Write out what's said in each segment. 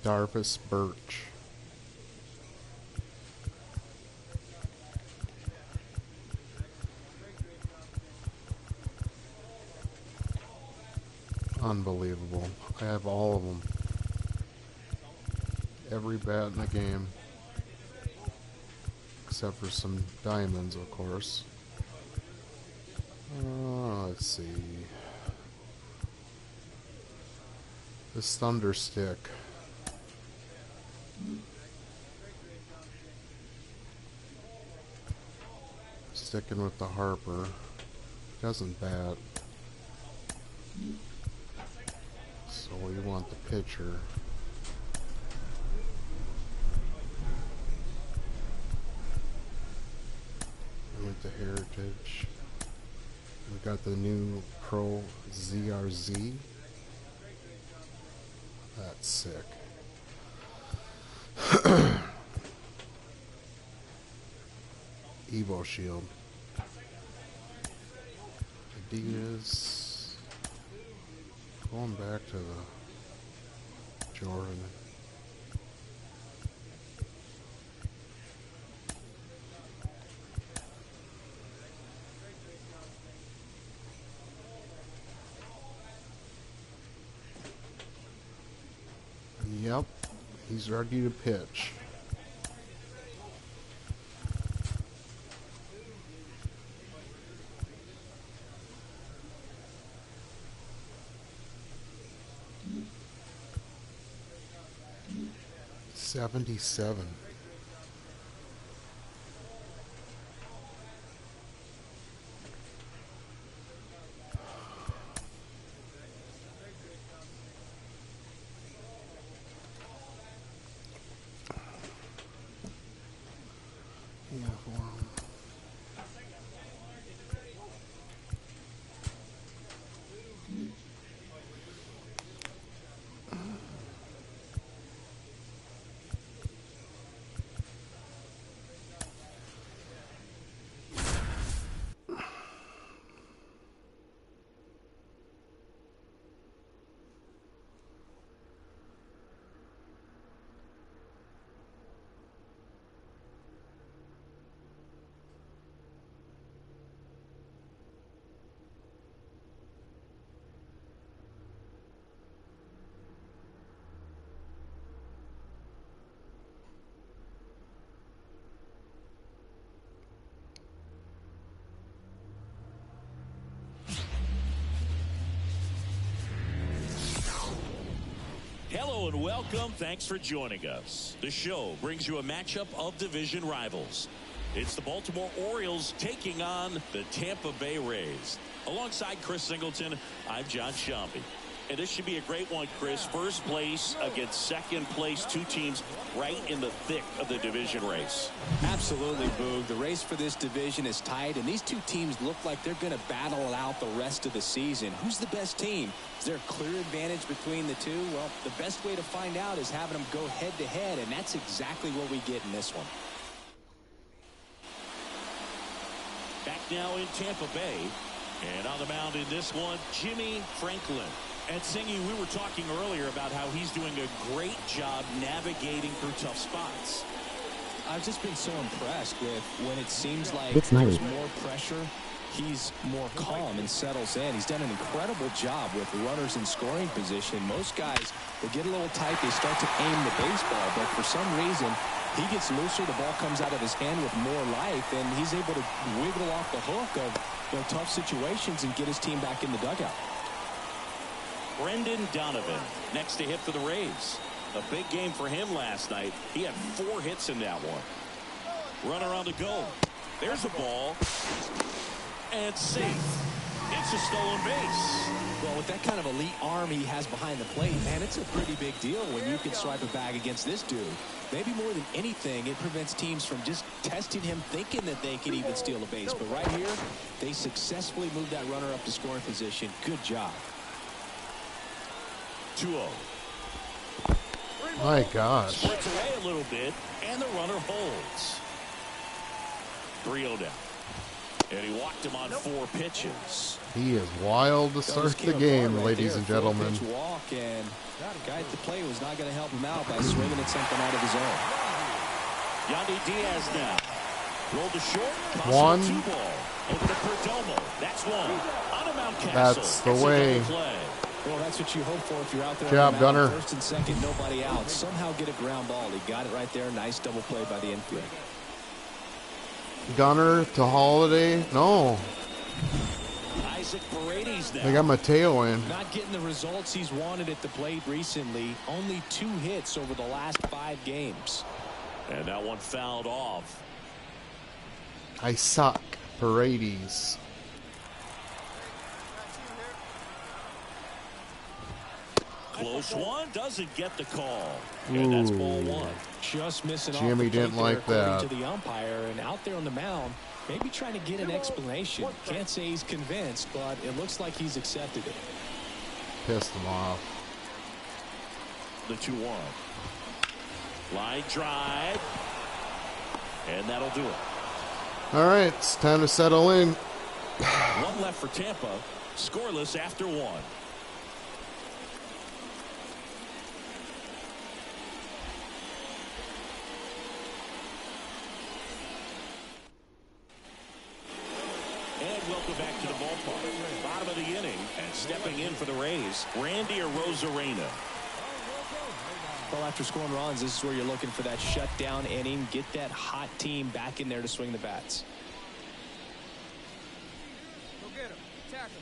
Darvis Birch. Unbelievable. I have all of them. Every bat in the game. Except for some diamonds, of course. Let's see. This Thunder Stick. Sticking with the Harper. Doesn't bat. So we want the pitcher. And with the Heritage. We got the new Pro ZRZ. That's sick. Evo Shield. Adidas. Going back to the Jordan. Yep, he's ready to pitch. $77. Hello and welcome. Thanks for joining us. The show brings you a matchup of division rivals. It's the Baltimore Orioles taking on the Tampa Bay Rays. Alongside Chris Singleton, I'm John Shambi. And this should be a great one, Chris. First place against second place, two teams right in the thick of the division race. Absolutely, Boog. The race for this division is tight, and these two teams look like they're going to battle it out the rest of the season. Who's the best team? Is there a clear advantage between the two? Well, the best way to find out is having them go head-to-head, and that's exactly what we get in this one. Back now in Tampa Bay, and on the mound in this one, Jimmie Franklin. And Singy, we were talking earlier about how he's doing a great job navigating through tough spots. I've just been so impressed with when it seems like there's more pressure, he's more calm and settles in. He's done an incredible job with runners in scoring position. Most guys, they get a little tight, they start to aim the baseball, but for some reason, he gets looser, the ball comes out of his hand with more life, and he's able to wiggle off the hook of tough situations and get his team back in the dugout. Brendan Donovan next to hit for the Rays. A big game for him last night. He had 4 hits in that one. Runner on the go. There's the ball. And safe. It's a stolen base. Well, with that kind of elite arm he has behind the plate, man, it's a pretty big deal when you can swipe a bag against this dude. Maybe more than anything, it prevents teams from just testing him, thinking that they can even steal a base. But right here, they successfully moved that runner up to scoring position. Good job. 2-0. My gosh. Splits away a little bit, and the runner holds. 3-0 down. And he walked him on 4 pitches. He is wild to start the game, ladies and gentlemen. Walk, and the guy at the plate was not going to help him out by swinging at something out of his own. Yandy Diaz now. Rolled to short. 1. 2 ball. Over to Perdomo. That's 1. On a Mountcastle. That's the way. Well, that's what you hope for if you're out there. Job, Gunner. First and second, nobody out. Somehow get a ground ball. He got it right there. Nice double play by the infield. Gunner to Holiday. No. Isaac Paredes now. They got Mateo in. Not getting the results he's wanted at the plate recently. Only 2 hits over the last 5 games. And that one fouled off. I suck. Paredes. Close one. Doesn't get the call. And that's ball 1. Just missing off Jimmie the didn't plate like there, that. according to the umpire, and out there on the mound, maybe trying to get an explanation. Can't say he's convinced, but it looks like he's accepted it. Pissed him off. The 2-1. Line drive. And that'll do it. All right, it's time to settle in. 1 left for Tampa. Scoreless after 1. And welcome back to the ballpark. Bottom of the inning, and stepping in for the Rays, Randy Arozarena. Well, after scoring runs, this is where you're looking for that shutdown inning. Get that hot team back in there to swing the bats. Go get him. Attack him.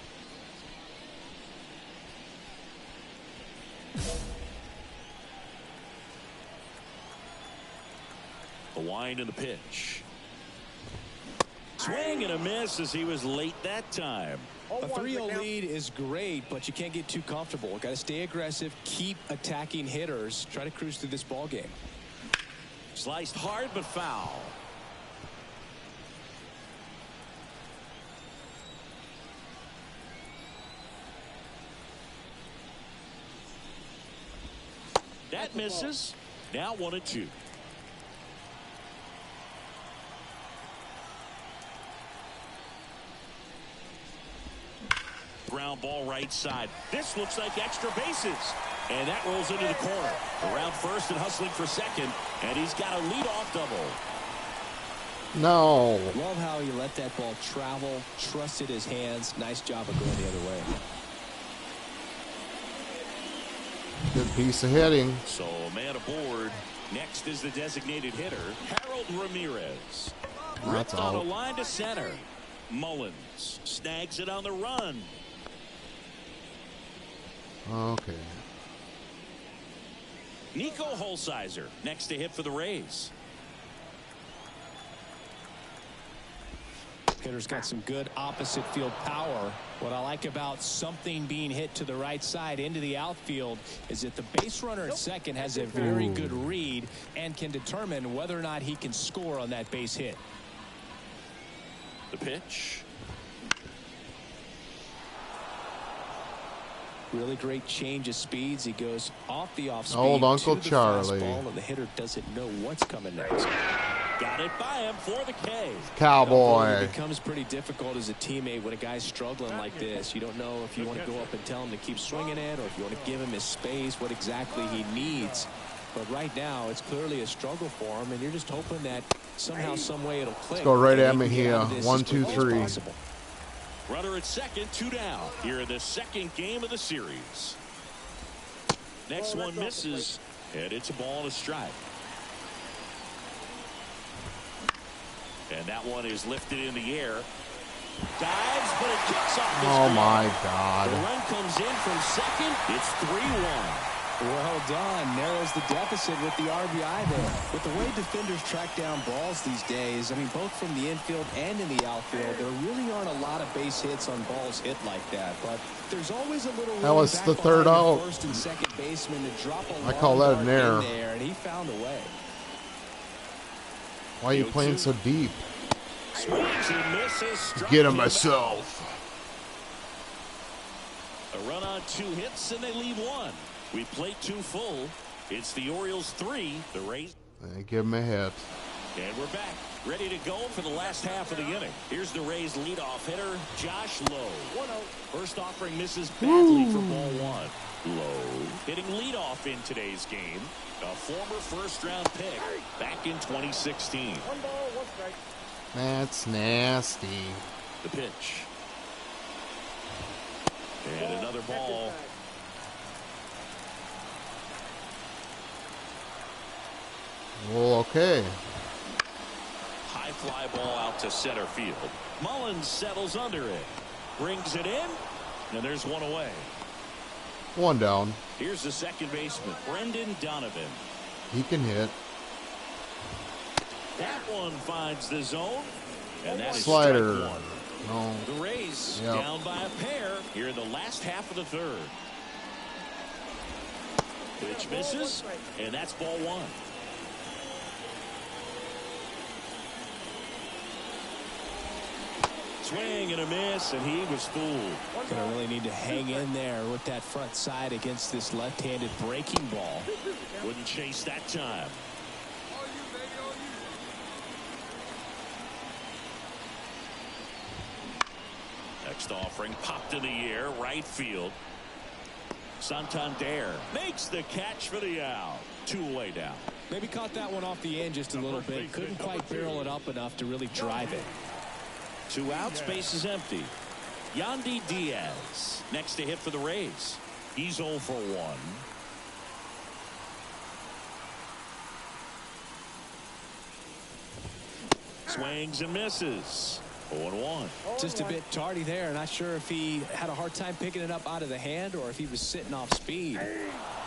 The wind and the pitch. Swing and a miss as he was late that time. A 3-0 lead is great, but you can't get too comfortable. Got to stay aggressive, keep attacking hitters, try to cruise through this ball game. Sliced hard but foul. That misses. Now 1-2. Ground ball right side. This looks like extra bases. And that rolls into the corner. Around first and hustling for second. And he's got a leadoff double. No. Love how he let that ball travel, trusted his hands. Nice job of going the other way. Good piece of hitting. So man aboard. Next is the designated hitter, Harold Ramirez. That's Ripped on a out. line to center. Mullins snags it on the run. Okay. Nico Holsizer next to hit for the Rays. Hitter's got some good opposite field power. What I like about something being hit to the right side into the outfield is that the base runner at second has a very good read and can determine whether or not he can score on that base hit. The pitch. Really great change of speeds. He goes off the off speed. Old Uncle to the Charlie. fastball, and the hitter doesn't know what's coming next. Got it by him for the K. Cowboy. It becomes pretty difficult as a teammate when a guy's struggling like this. You don't know if you want to go up and tell him to keep swinging it or if you want to give him his space, what exactly he needs. But right now, it's clearly a struggle for him, and you're just hoping that somehow, some way it'll click. Let's go right and at he me can get here. out of this 1, as 2, quickly as 3. possible. Runner at second, 2 down. Here in the second game of the series. Next one misses, and it's a ball and a strike. And that one is lifted in the air. Dives, but it kicks off his Oh glove. my God. The run comes in from second. It's 3-1. Well done. Narrows the deficit with the RBI there. With the way defenders track down balls these days, I mean, both from the infield and in the outfield, there really aren't a lot of base hits on balls hit like that. But there's always a little That was back the third behind out. the first and second baseman to drop a I call long that an dart in error. there, and he found a way. Why are you playing so deep? Swings and misses. Struck Get him out. myself. A run on 2 hits, and they leave 1. We play 2 full. It's the Orioles 3, the Rays. Give him a hit. And we're back. Ready to go for the last half of the inning. Here's the Rays leadoff hitter, Josh Lowe. 1-0. First offering misses badly for ball one. Lowe hitting leadoff in today's game. A former first-round pick back in 2016. 1 ball, 1 strike. That's nasty. The pitch. And another ball. Well, okay. High fly ball out to center field. Mullins settles under it. Brings it in. And there's one away. 1 down. Here's the second baseman, Brendan Donovan. He can hit. That one finds the zone. And that is Slider. strike one. No. The Rays Yep. down by a pair here in the last half of the third. Pitch misses, and that's ball one. Swing and a miss, and he was fooled. Gonna really need to hang in there with that front side against this left-handed breaking ball. Wouldn't chase that time. All you, baby, all you. Next offering popped in the air, right field. Santander makes the catch for the out. 2 away down. Maybe caught that one off the end just a little bit. Couldn't quite barrel it up enough to really drive it. 2 outs, base is empty. Yandy Diaz next to hit for the Rays. He's 0 for 1. Swings and misses. 0-1. Just a bit tardy there. Not sure if he had a hard time picking it up out of the hand or if he was sitting off speed.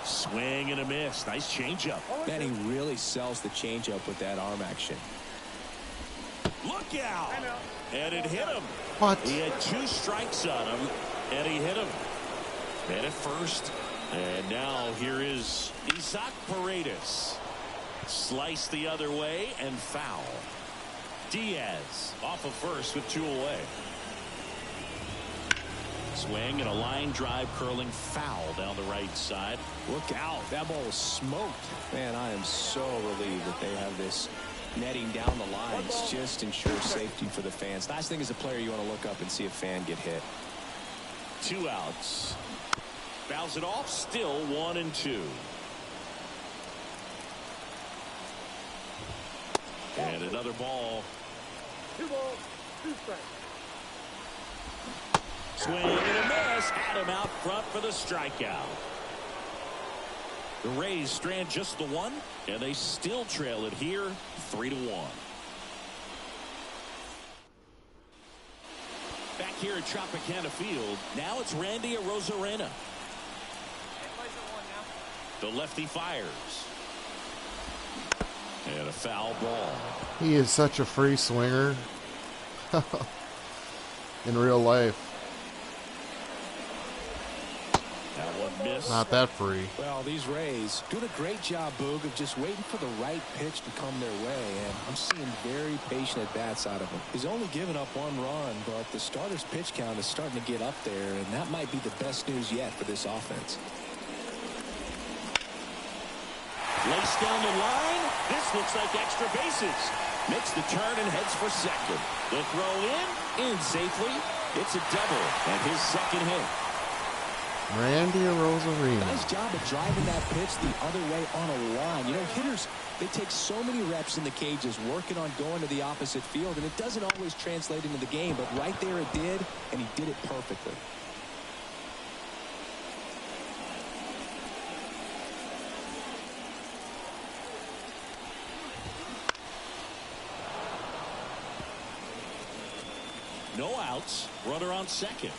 Swing and a miss. Nice changeup. Man, he really sells the changeup with that arm action. Look out! And it hit him. What? He had 2 strikes on him, and he hit him. Man at first. And now here is Isaac Paredes. Sliced the other way and foul. Diaz off of first with 2 away. Swing and a line drive curling foul down the right side. Look out. That ball was smoked. Man, I am so relieved that they have this netting down the lines. Just ensures safety for the fans. Last thing as a player, you want to look up and see a fan get hit. 2 outs. Fouls it off. Still 1-2. And another ball. 2 balls, 2 strikes. Swing and a miss. Had him out front for the strikeout. The Rays strand just the 1, and they still trail it here 3-1. Back here at Tropicana Field, now it's Randy Arozarena. The lefty fires. And a foul ball. He is such a free swinger. In real life. That one missed. Not that free. Well, these Rays doing a great job, Boog, of just waiting for the right pitch to come their way, and I'm seeing very patient at-bats out of him. He's only given up 1 run, but the starter's pitch count is starting to get up there, and that might be the best news yet for this offense. Laced down the line. This looks like extra bases. Makes the turn and heads for second. The throw in safely. It's a double and his second hit. Randy Arozarena. Nice job of driving that pitch the other way on a line. You know, hitters, they take so many reps in the cages working on going to the opposite field, and it doesn't always translate into the game, but right there it did, and he did it perfectly. No outs. Runner on second.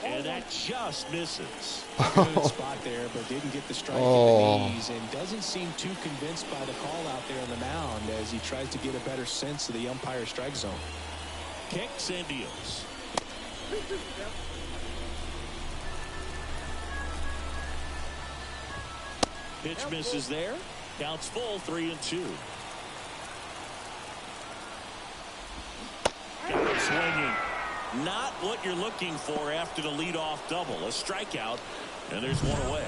And that just misses. Good spot there, but didn't get the strike at the knees, and doesn't seem too convinced by the call out there on the mound as he tries to get a better sense of the umpire strike zone. Kicks and deals. Pitch misses there. Counts full, 3-2. Got him swinging. Not what you're looking for after the leadoff double. A strikeout, and there's one away.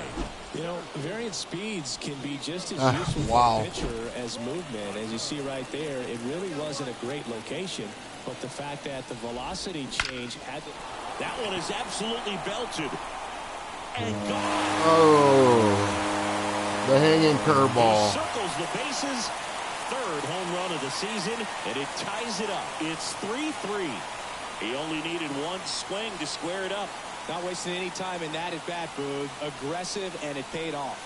You know, variant speeds can be just as useful wow. for a pitcher as movement. As you see right there, it really wasn't a great location, but the fact that the velocity change had to... That one is absolutely belted. And gone. Oh, the hanging He curveball. circles the bases. Third home run of the season, and it ties it up. It's 3-3. He only needed one swing to square it up. Not wasting any time in that at bat, Boog. Aggressive, and it paid off.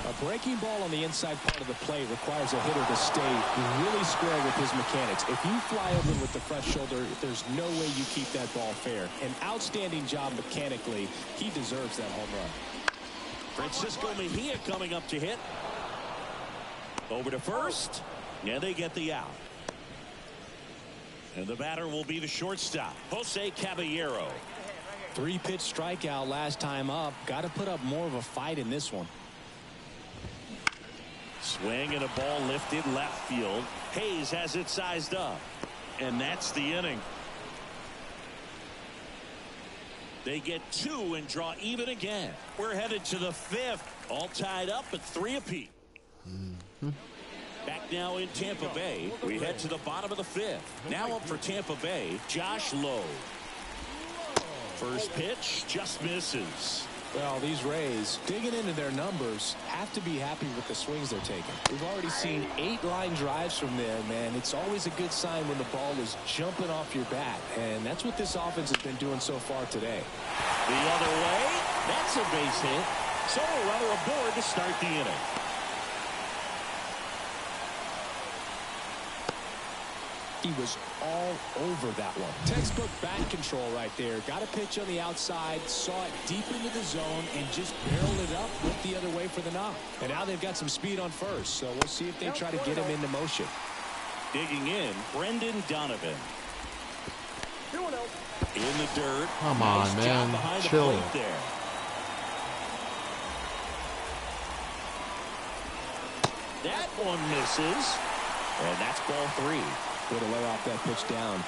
A breaking ball on the inside part of the plate requires a hitter to stay really square with his mechanics. If you fly over with the front shoulder, there's no way you keep that ball fair. An outstanding job mechanically. He deserves that home run. Francisco Mejia coming up to hit. Over to first. Yeah, they get the out. And the batter will be the shortstop, Jose Caballero. 3-pitch strikeout last time up. Got to put up more of a fight in this one. Swing and a ball lifted left field. Hayes has it sized up. And that's the inning. They get 2 and draw even again. We're headed to the 5th. All tied up at 3 apiece. Back now in Tampa Bay. We head to the bottom of the 5th. Now up for Tampa Bay, Josh Lowe. First pitch just misses. Well, these Rays, digging into their numbers, have to be happy with the swings they're taking. We've already seen 8 line drives from them, and it's always a good sign when the ball is jumping off your bat. And that's what this offense has been doing so far today. The other way, that's a base hit. So a runner aboard to start the inning. He was all over that one. Textbook bat control right there. Got a pitch on the outside, saw it deep into the zone, and just barreled it up, went the other way for the knock. And now they've got some speed on first, so we'll see if they try to get him into motion. Digging in, Brendan Donovan. 2-0. In the dirt. Come on, Nice job man. behind the Chill. plate there. That one misses. And that's ball 3. Way to lay off that pitch down.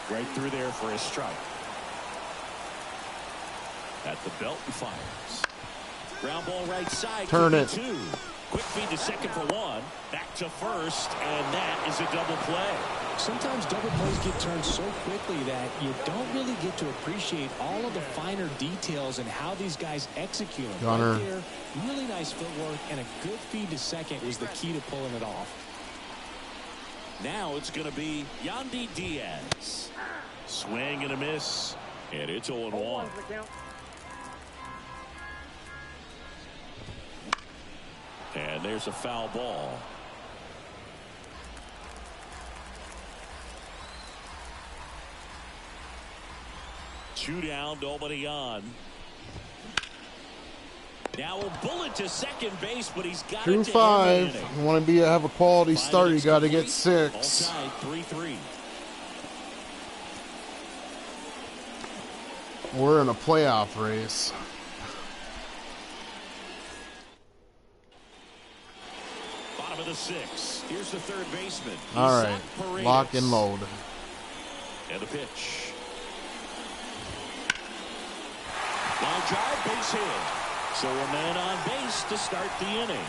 Right through there for a strike. At the belt and fires. Ground ball right side. Turn it. 2. Quick feed to second for 1. Back to first, and that is a double play. Sometimes double plays get turned so quickly that you don't really get to appreciate all of the finer details and how these guys execute them. Gunner. Right there, really nice footwork, and a good feed to second is the key to pulling it off. Now it's going to be Yandy Diaz. Swing and a miss, and it's 0-1. And there's a foul ball. Two down, nobody on. Now a bullet to second base, but he's got it to 2-5. end You want to have a quality start, you got to get 6. All tied 3-3. We're in a playoff race. Bottom of the 6th. Here's the third baseman. All right, Paredes. lock and load. And a pitch. Line drive, base hit. So a man on base to start the inning.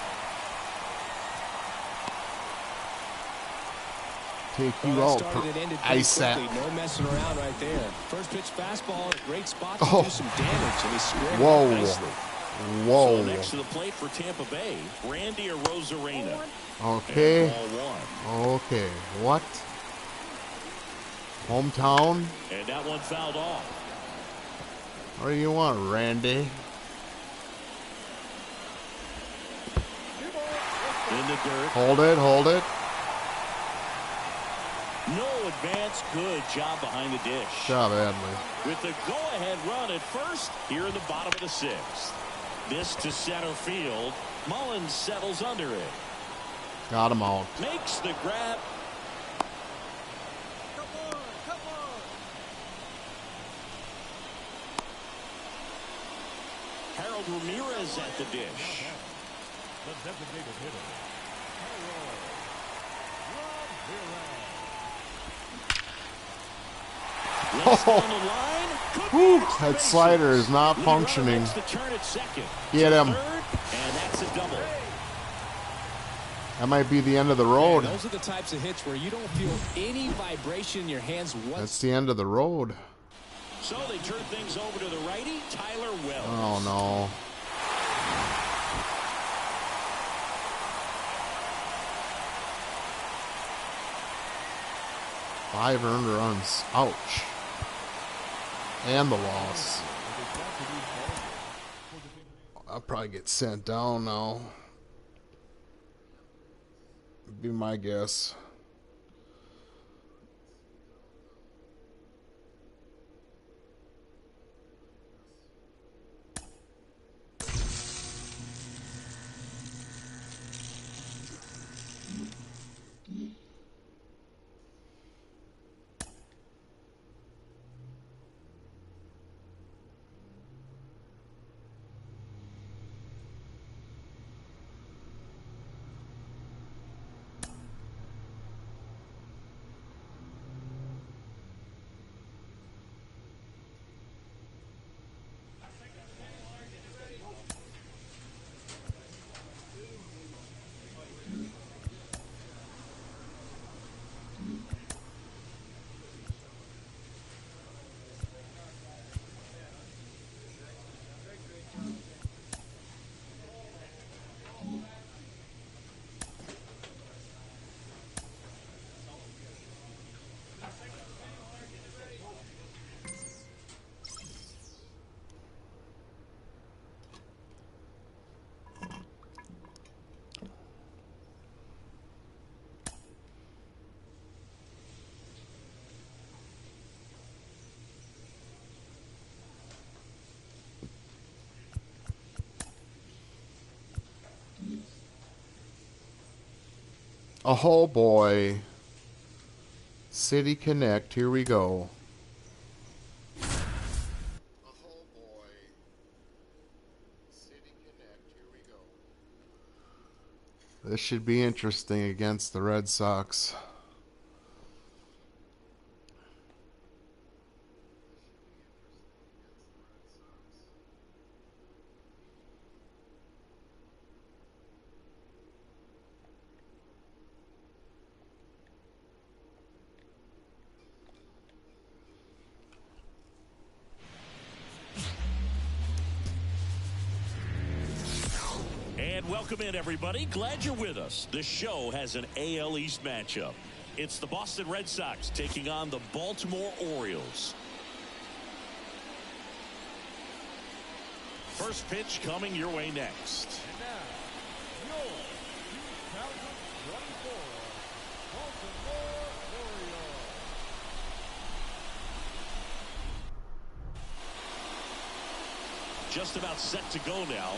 Take you Well, out, that started and ended pretty Isaac. quickly. No messing around right there. First pitch fastball, great spot to Oh. do some damage, and he squared it Whoa. up nicely. Whoa. So next to the plate for Tampa Bay, Randy Arozarena. Okay. And ball 1. Okay. What? Hometown? And that one fouled off. What do you want, Randy? In the dirt. Hold it, hold it. No advance. Good job behind the dish. Job, Adley. With the go-ahead run at first, here in the bottom of the 6th. This to center field. Mullins settles under it. Got him out. Makes the grab. Come on, come on. Harold Ramirez at the dish. The designated hitter, Harold Ramirez. Whew, that slider is not functioning. Get him. And that's a double. That might be the end of the road. Those are the types of hits where you don't feel any vibration in your hands whatsoever. That's the end of the road. So they turn things over to the righty, Tyler Wells. Oh, no. Five earned runs. Ouch. And the loss. I'll probably get sent down now. Be my guess. Oh boy. City Connect, here we go. Oh boy. City Connect, here we go. This should be interesting against the Red Sox. Welcome in, everybody. Glad you're with us. The show has an AL East matchup. It's the Boston Red Sox taking on the Baltimore Orioles. First pitch coming your way next. And now, your 2024 Baltimore Orioles. Just about set to go now.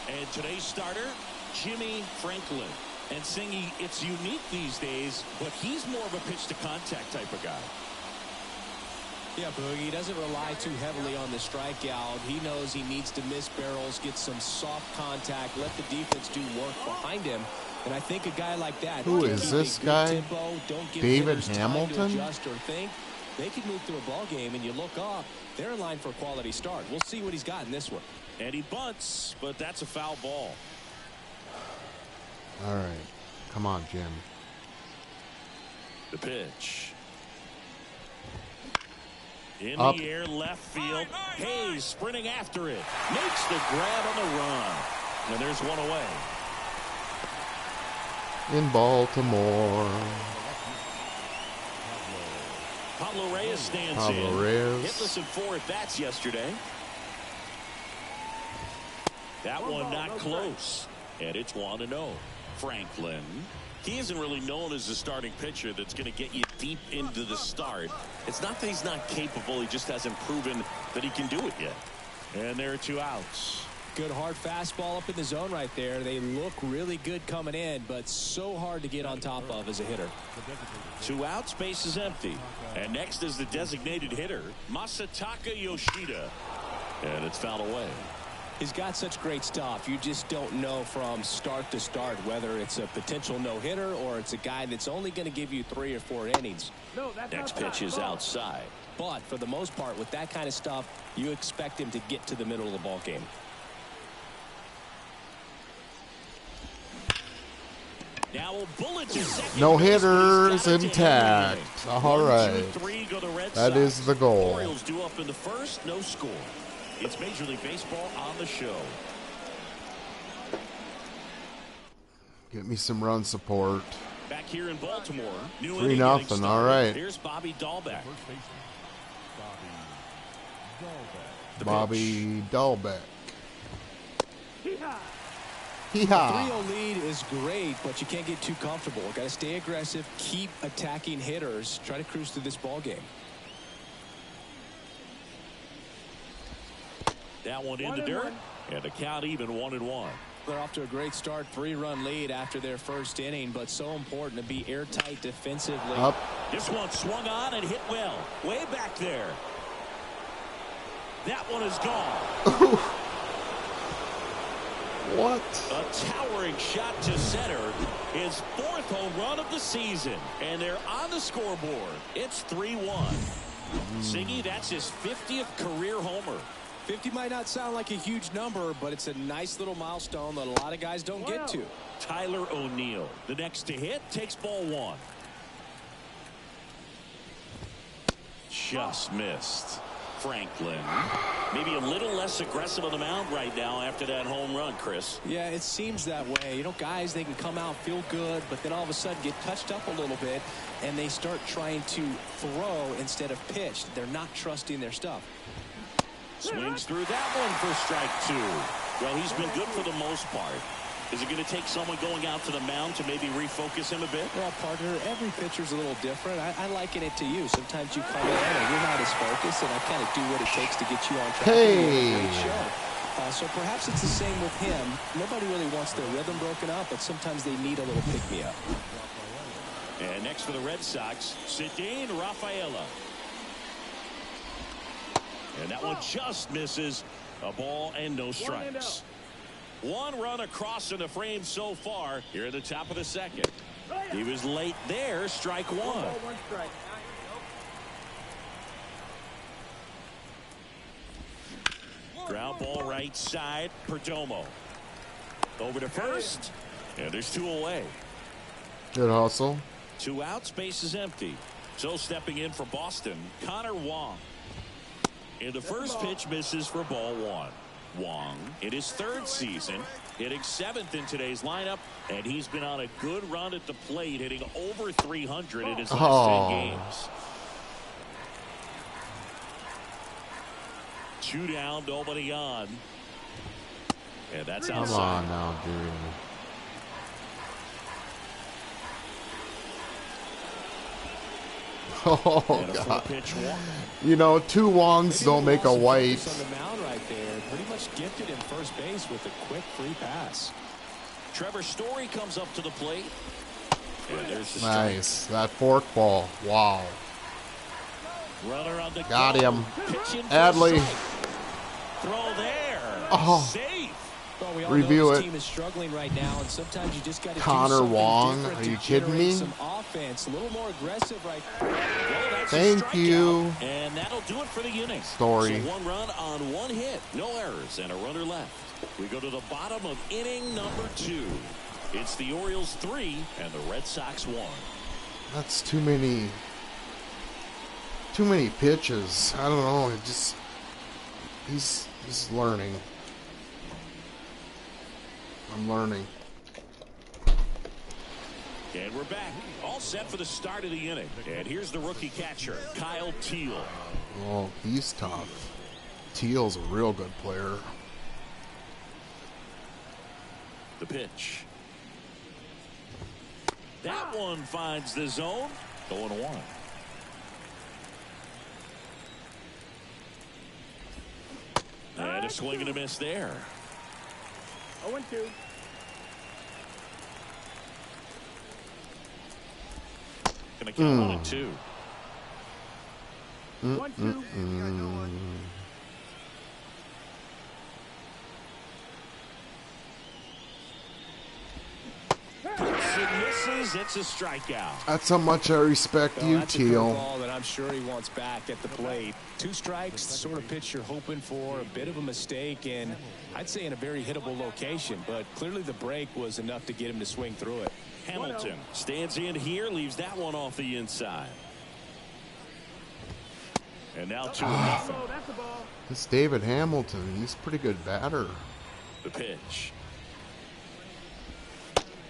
And today's starter, Jimmie Franklin. And Singy, it's unique these days, but he's more of a pitch-to-contact type of guy. Yeah, Boogie, he doesn't rely too heavily on the strikeout. He knows he needs to miss barrels, get some soft contact, let the defense do work behind him. And I think a guy like that, who is this guy? Tempo, don't give David time Hamilton? to adjust or think. They can move through a ball game, and you look up, they're in line for a quality start. We'll see what he's got in this one. And he bunts, but that's a foul ball. All right. Come on, Jim. The pitch. In Up. the air, left field. Hayes sprinting after it. Makes the grab on the run. And there's one away. In Baltimore. Pablo Reyes stands Pablo in. Reyes. Hitless in 4 at-bats yesterday. That one not close. And it's 1-0. Franklin. He isn't really known as a starting pitcher that's going to get you deep into the start. It's not that he's not capable. He just hasn't proven that he can do it yet. And there are 2 outs. Good hard fastball up in the zone right there. They look really good coming in, but so hard to get on top of as a hitter. 2 outs, base is empty. And next is the designated hitter, Masataka Yoshida. And it's fouled away. He's got such great stuff. You just don't know from start to start whether it's a potential no-hitter or it's a guy that's only going to give you 3 or 4 innings. No, that's Next outside. pitch is Ball. outside. But for the most part, with that kind of stuff, you expect him to get to the middle of the ball game. Now a bullet to second. No base, but he's hitters got it to intact. end the inning. All 1, right. 2, 3 go the Red That Sox. is the goal. Orioles due up in the first, no score. It's Major League Baseball on the show. Get me some run support. Back here in Baltimore, new 3-0, inning getting started. all right. Here's Bobby Dahlbeck. First baseman, Bobby Dahlbeck. The Bobby Dahlbeck. Hee-haw. Hee-haw. 3-0 lead is great, but you can't get too comfortable. Got to stay aggressive, keep attacking hitters, try to cruise through this ball game. That one in the dirt, and the count even 1-1. They're off to a great start, 3-run lead after their first inning, but so important to be airtight defensively. Up. This one swung on and hit well, way back there. That one is gone. What? A towering shot to center, his 4th home run of the season, and they're on the scoreboard. It's 3-1. Siggy, that's his 50th career homer. 50 might not sound like a huge number, but it's a nice little milestone that a lot of guys don't get to. Tyler O'Neill, the next to hit, takes ball 1. Just missed. Franklin, maybe a little less aggressive on the mound right now after that home run, Chris. Yeah, it seems that way. You know, guys, they can come out, feel good, but then all of a sudden get touched up a little bit, and they start trying to throw instead of pitch. They're not trusting their stuff. Swings through that one for strike 2. Well, he's been good for the most part. Is it going to take someone going out to the mound to maybe refocus him a bit? Well, partner, every pitcher's a little different. I liken it to you. Sometimes you come in and you're not as focused, and I kind of do what it takes to get you on track. Hey! So perhaps it's the same with him. Nobody really wants their rhythm broken up, but sometimes they need a little pick-me-up. And next for the Red Sox, Cedane Rafaela. And that one just misses. A ball and no strikes. 1 run across in the frame so far here at the top of the 2nd. He was late there. Strike 1. 1 strike. Ground ball right side. Perdomo over to first, and there's 2 away. Good hustle. 2 outs, base is empty. So stepping in for Boston, Connor Wong. And the first pitch misses for ball 1. Wong in his 3rd season, hitting 7th in today's lineup, and he's been on a good run at the plate, hitting over 300 in his last 10 games. 2 down, nobody on, and that's outside. Come on now, dude. Oh, And a full God. pitch walk. You know, 2 Wongs don't make a white. On the mound right there, pretty much gifted in first base with a quick free pass. Trevor Story comes up to the plate. And there's the Nice. That fork ball. Wow. strike. Runner on the Got go. him. Pitch in for Adley. a strike. Throw there. Oh. Safe. Well, we all Review know this it. team is struggling right now, and sometimes you just got to Connor do something Wong, different are to you kidding generate me? some offense, a little more aggressive right Well, that's a Thank strikeout, you. And that'll do it for the inning. Story. So 1 run on 1 hit. No errors and a runner left. We go to the bottom of inning number 2. It's the Orioles 3 and the Red Sox 1. That's too many pitches. I don't know. It just he's learning. I'm learning. And we're back. All set for the start of the inning. And here's the rookie catcher, Kyle Teal. Oh, he's tough. Teal's a real good player. The pitch. That one finds the zone. 0-1. And a swing and a miss there. 0-2. Gonna count 1 and 2. 1-2. it misses. It's a strikeout. That's how much I respect Well, you, that's a Teal. curveball that I'm sure he wants back at the plate. 2 strikes, the sort of pitch you're hoping for. A bit of a mistake, and I'd say in a very hittable location. But clearly the break was enough to get him to swing through it. Hamilton stands in here, leaves that one off the inside. And now 2-0. That's a ball. This David Hamilton, he's a pretty good batter. The pitch.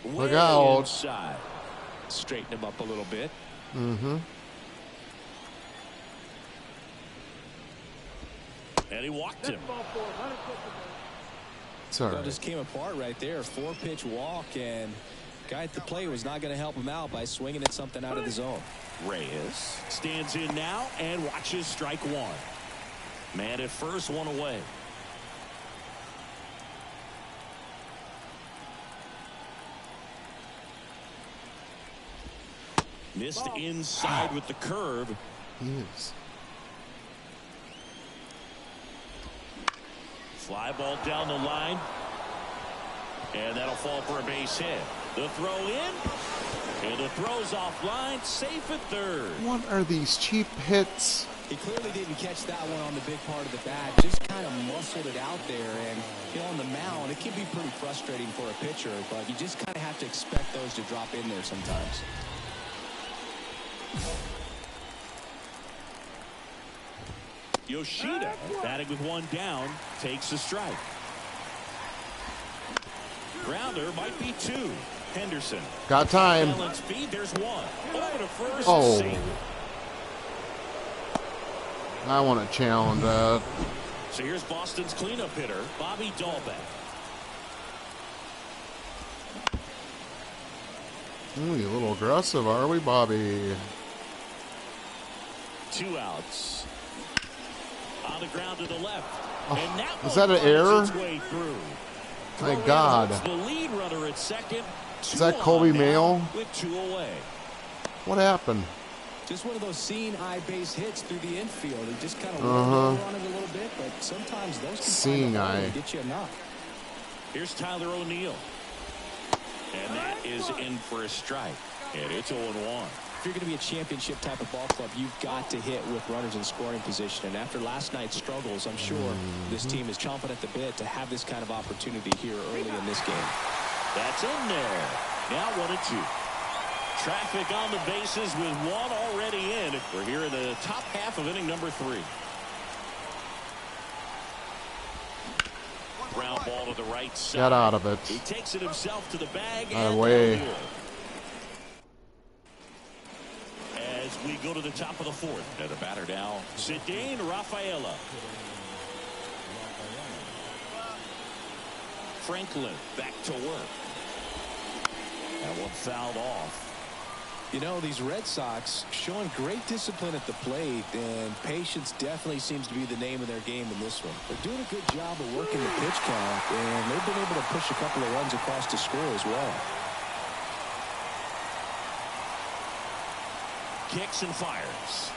Look Way out. inside. Straighten him up a little bit. Mm-hmm. And he walked him. Ball 4. Run it quick. It's all Well, right. just came apart right there. 4-pitch walk, and guy at the plate was not going to help him out by swinging at something out of the zone. Reyes stands in now and watches strike 1. Man at first, 1 away. Missed inside with the curve. He is. Fly ball down the line. And that'll fall for a base hit. The throw in. And the throw's offline. Safe at third. What are these cheap hits? He clearly didn't catch that one on the big part of the bat. Just kind of muscled it out there. And, you know, on the mound, it can be pretty frustrating for a pitcher. But you just kind of have to expect those to drop in there sometimes. Yoshida batting with 1 down. Takes the strike. Grounder might be 2. Henderson. Got time. Balance speed. There's 1. Over to first. Oh. Safe. I want to challenge that. So here's Boston's cleanup hitter, Bobby Dahlbeck. Ooh, you a little aggressive, are we, Bobby? 2 outs. On the ground to the left. Oh, And that is one that an finds error? its way through. My Throw in God. helps the lead runner at second. Is that 2 Colby on now Mayo? with 2 away. What happened? Just one of those seeing eye base hits through the infield. He just kind of Uh-huh. rolled over on it a little bit, but sometimes those can Seeing find a hole eye. and get you a knock. Here's Tyler O'Neill. And that is in for a strike. And it's 0-1. If you're going to be a championship type of ball club, you've got to hit with runners in scoring position. And after last night's struggles, I'm sure this team is chomping at the bit to have this kind of opportunity here early in this game. That's in there. Now 1-2. Traffic on the bases with 1 already in. We're here in the top half of inning number 3. Ground ball to the right side. Get out of it. He takes it himself to the bag. Out of and way. down good. As we go to the top of the 4th. And the batter now, Zidane Rafaela. Franklin back to work. That one fouled off. You know, these Red Sox showing great discipline at the plate, and patience definitely seems to be the name of their game in this one. They're doing a good job of working the pitch count, and they've been able to push a couple of runs across to score as well. Kicks and fires.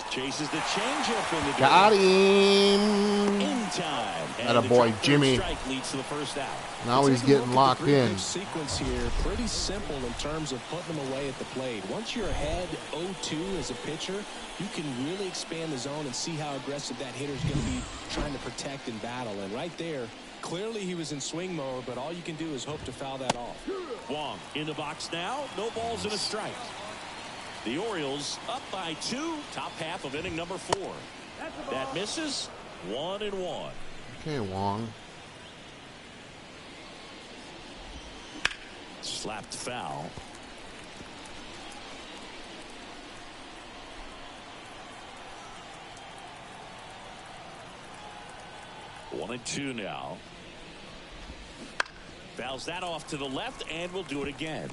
Chases the changeup in the Got dirt. him. In time. And Atta the boy, drop third Jimmie. strike leads to the first out. Now he's Take a look getting at locked the in. three-pitch sequence here, pretty simple in terms of putting them away at the plate. Once you're ahead 0-2 as a pitcher, you can really expand the zone and see how aggressive that hitter's going to be trying to protect and battle. And right there, clearly he was in swing mode, but all you can do is hope to foul that off. Wong in the box now. No balls and a strike. The Orioles up by 2. Top half of inning number 4. That misses. 1-1. Okay, Wong. Slapped foul. One and 2 now. Fouls that off to the left, and we'll do it again.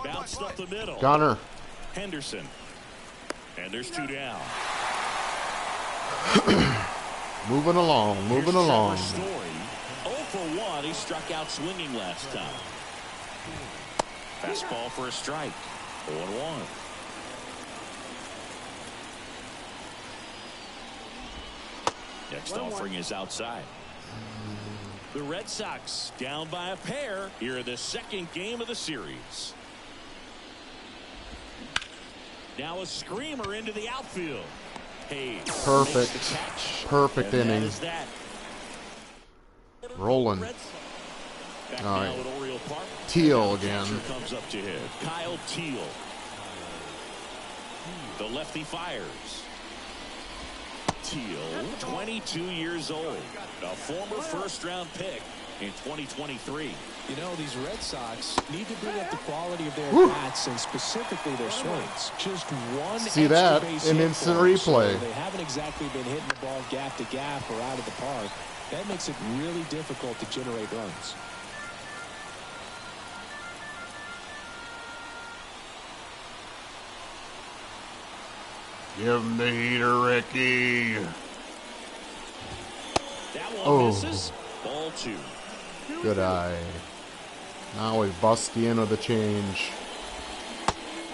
Bounced up the middle. Gunner. Henderson. And there's 2 down. Moving along, moving Here's along. Trevor Story. 0 for 1. He struck out swinging last time. Fastball for a strike. 0-1. Next offering is outside. The Red Sox down by a pair here in the second game of the series. Now a screamer into the outfield. Hayes Perfect. makes the catch. Perfect And inning. that is that. Rolling. Back All now right. at Oriole Park. Teal The catcher again. comes up to hit. Kyle Teal. The lefty fires. Teal, 22 years old, a former first-round pick in 2023. You know, these Red Sox need to bring up the quality of their bats and specifically their swings. Just one See extra that? base An hit instant for them. replay. So they haven't exactly been hitting the ball gap to gap or out of the park. That makes it really difficult to generate runs. Give him the heater, Ricky. That one Oh. misses. Ball 2. Good eye. Now we bust you in with a change.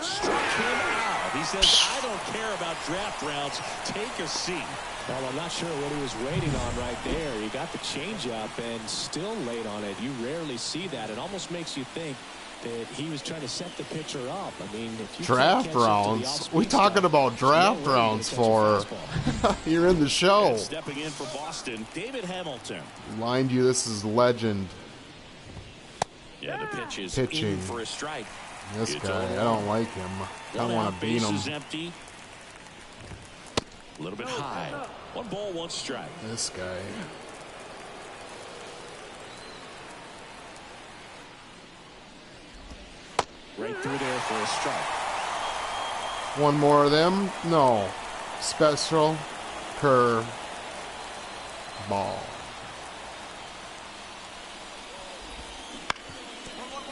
Struck him out. He says, I don't care about draft rounds. Take a seat. Well, I'm not sure what he was waiting on right there. He got the changeup and still laid on it. You rarely see that. It almost makes you think that he was trying to set the pitcher up. I mean, if you can't Draft catch up to the rounds? off-speed We talking stuff, about there's draft no way you're gonna rounds catch a for. fastball. You're in the show. And stepping in for Boston, David Hamilton. Mind you, this is legend. Yeah, the pitch is Pitching. in for a strike. This It's guy, over. I don't like him. I One want out, to beat him. bases empty. A little bit high. 1 ball, 1 strike. This guy. Right through there for a strike. One more of them? No. Special curve ball.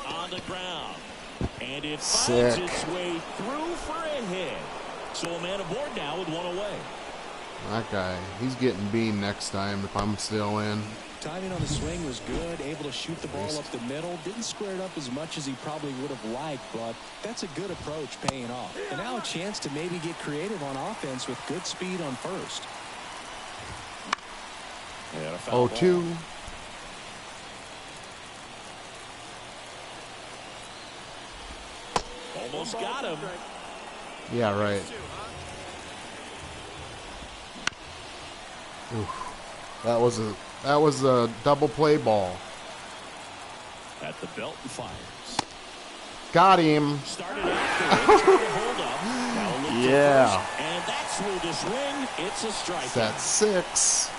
On the ground. And it Sick. finds its way through for a hit. So a man aboard now with 1 away. That guy, he's getting beamed next time if I'm still in. Timing on the swing was good, able to shoot the ball up the middle. Didn't square it up as much as he probably would have liked, but that's a good approach paying off. And now a chance to maybe get creative on offense with good speed on first. And a foul 0-2. ball. Almost got him. Yeah, right. Oof. That was a double play ball. At the belt and fires. Got him. Started out the trying to hold up. Now a look to Yeah. first, and that's through the swing. It's a strikeout. That's 6.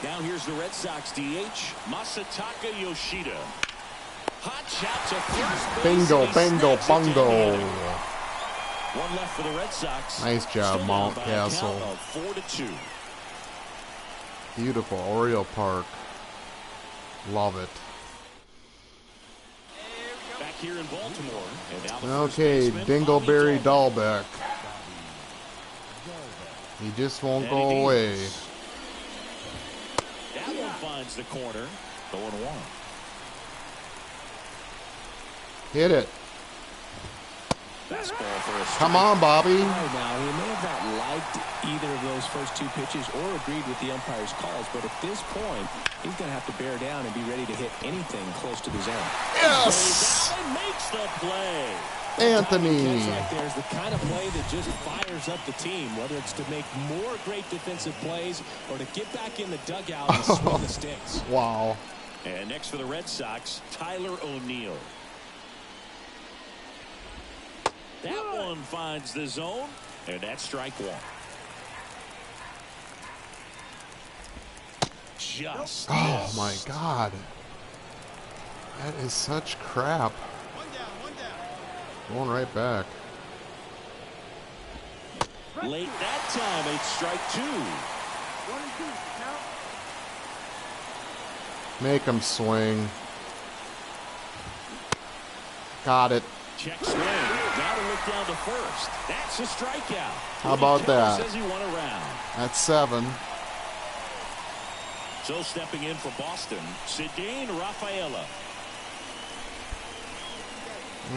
Now here's the Red Sox DH, Masataka Yoshida. Hot shot to first base. Bingo, and he bingo, snags it down the bungo. inning. One left for the Red Sox. Nice job, Still down by a count Mountcastle. of 4-2. Beautiful Oriole Park. Love it. Back here in Baltimore. And now the first Okay, baseman, Dingleberry Bobby Dahlbeck. He just won't Eddie go Dees. away. That one finds the corner. 0-1. Hit it. Fastball for a strike. Come on, Bobby. All right, now, he may have not liked either of those first 2 pitches or agreed with the umpire's calls, but at this point, he's going to have to bear down and be ready to hit anything close to the zone. Yes! And makes the play. Anthony. Catch right there is the kind of play that just fires up the team, whether it's to make more great defensive plays or to get back in the dugout and swing the sticks. Wow. And next for the Red Sox, Tyler O'Neill. That one finds the zone, and that's strike 1. Just Oh missed. my God. That is such crap. Going right back. Late that time, it's strike 2. 1 and 2. Count. Make him swing. Got it. Check swing. Now to look down to first. That's a strikeout. How about Keller that? Says he won a round. That's 7. So stepping in for Boston, Cedane Rafaela.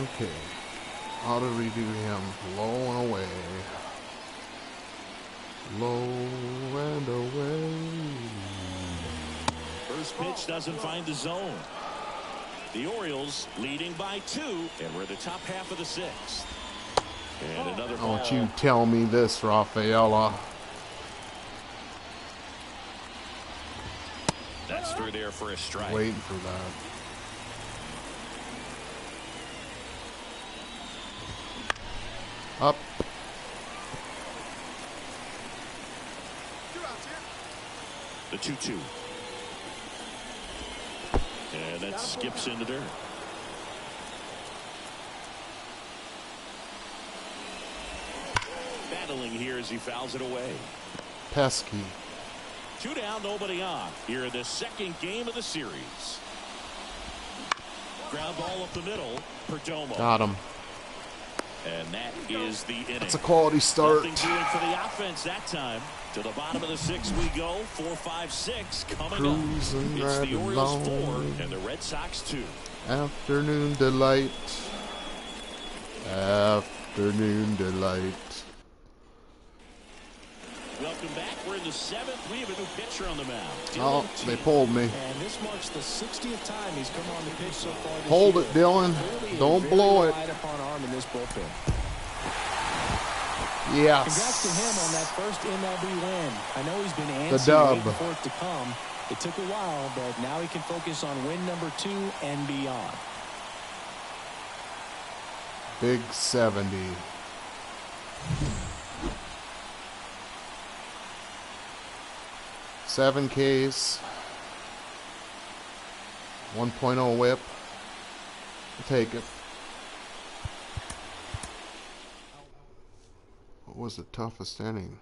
Okay. How did we do him? Low and away. Low and away. First pitch doesn't find the zone. The Orioles leading by 2, and we're in the top half of the 6th. And another ball. Don't you tell me this, Rafaela. That's through there for a strike. Waiting for that. Up. The 2-2. And that skips into dirt. Battling here as he fouls it away. Pesky. 2 down, nobody on. Here in the 2nd game of the series. Ground ball up the middle. Perdomo. Got him. And that is the inning. It's a quality start. Nothing doing for the offense that time. To the bottom of the 6th we go. 4, 5, 6 coming Cruising up. It's right the Orioles along. 4 and the Red Sox 2. Afternoon delight. Afternoon delight. Welcome back. We're in the 7th. We have a new pitcher on the mound. Oh, they pulled me. And this marks the 60th time he's come on the pitch so far this Hold year. it, Dylan. Clearly a Don't very blow it. relied upon arm in this bullpen. Yes. Congrats to him on that first MLB win. I know he's been antsy dub. waiting for it to come. It took a while, but now he can focus on win number 2 and beyond. Big 70. Seven Ks. 1.0 whip. I'll take it. What was the toughest inning?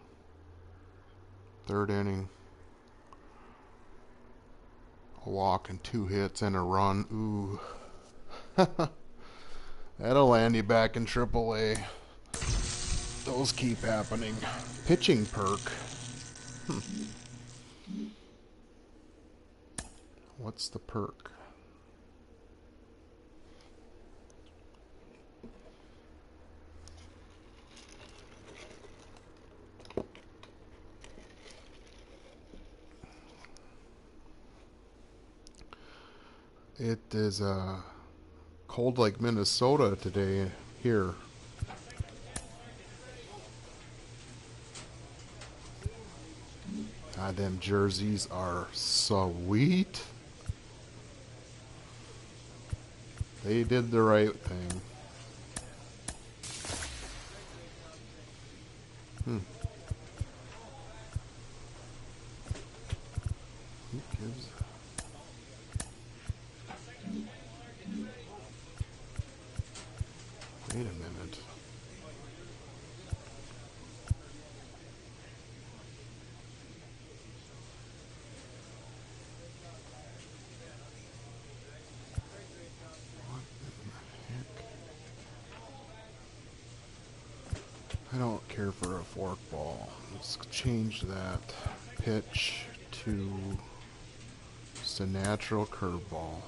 3rd inning. A walk and 2 hits and a run. Ooh. That'll land you back in AAA. Those keep happening. Pitching perk. What's the perk? It is cold like Minnesota today here. God, them jerseys are sweet. They did the right thing. Who gives? Wait a minute. I don't care for a fork ball. Let's change that pitch to just a natural curveball.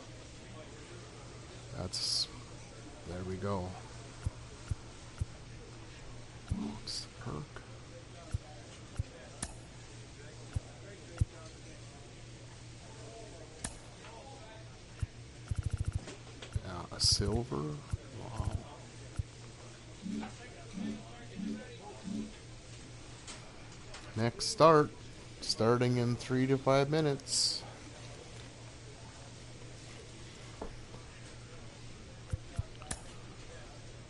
There we go. What's the perk? A silver? Wow. Next start, starting in 3 to 5 minutes.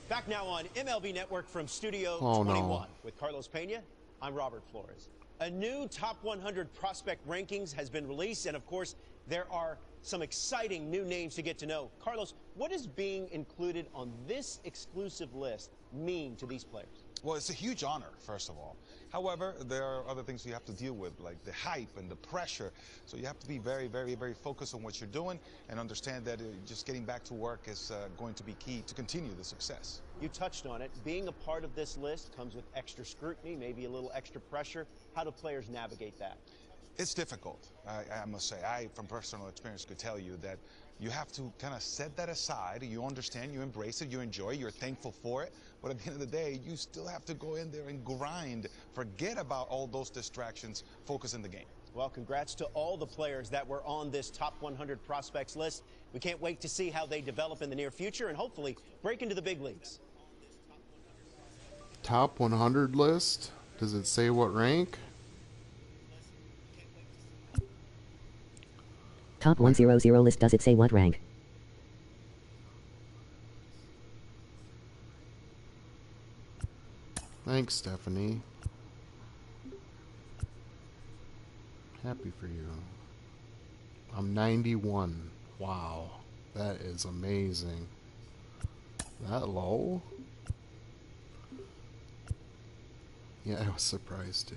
Back now on MLB Network from Studio Oh, 21 no. with Carlos Pena. I'm Robert Flores. A new Top 100 prospect rankings has been released, and of course, there are some exciting new names to get to know. Carlos, what does being included on this exclusive list mean to these players? Well, it's a huge honor, first of all. However, there are other things you have to deal with, like the hype and the pressure. So you have to be very, very, very focused on what you're doing and understand that just getting back to work is going to be key to continue the success. You touched on it. Being a part of this list comes with extra scrutiny, maybe a little extra pressure. How do players navigate that? It's difficult, I must say. I, from personal experience, could tell you that You have to kind of set that aside. You understand, you embrace it, you enjoy it, you're thankful for it. But at the end of the day, you still have to go in there and grind. Forget about all those distractions. Focus in the game. Well, congrats to all the players that were on this top 100 prospects list. We can't wait to see how they develop in the near future and hopefully break into the big leagues. Top 100 list? Does it say what rank? Top 100 list. Does it say what rank? Thanks, Stephanie. Happy for you. I'm 91. Wow. That is amazing. That low? Yeah, I was surprised too.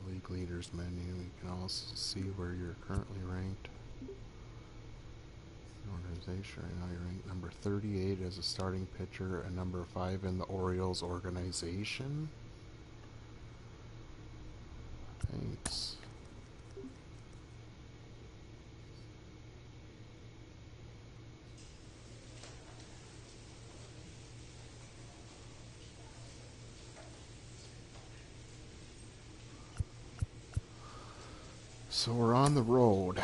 League leaders menu. You can also see where you're currently ranked. Organization. Right now you're ranked number 38 as a starting pitcher and number 5 in the Orioles organization. Thanks. So we're on the road.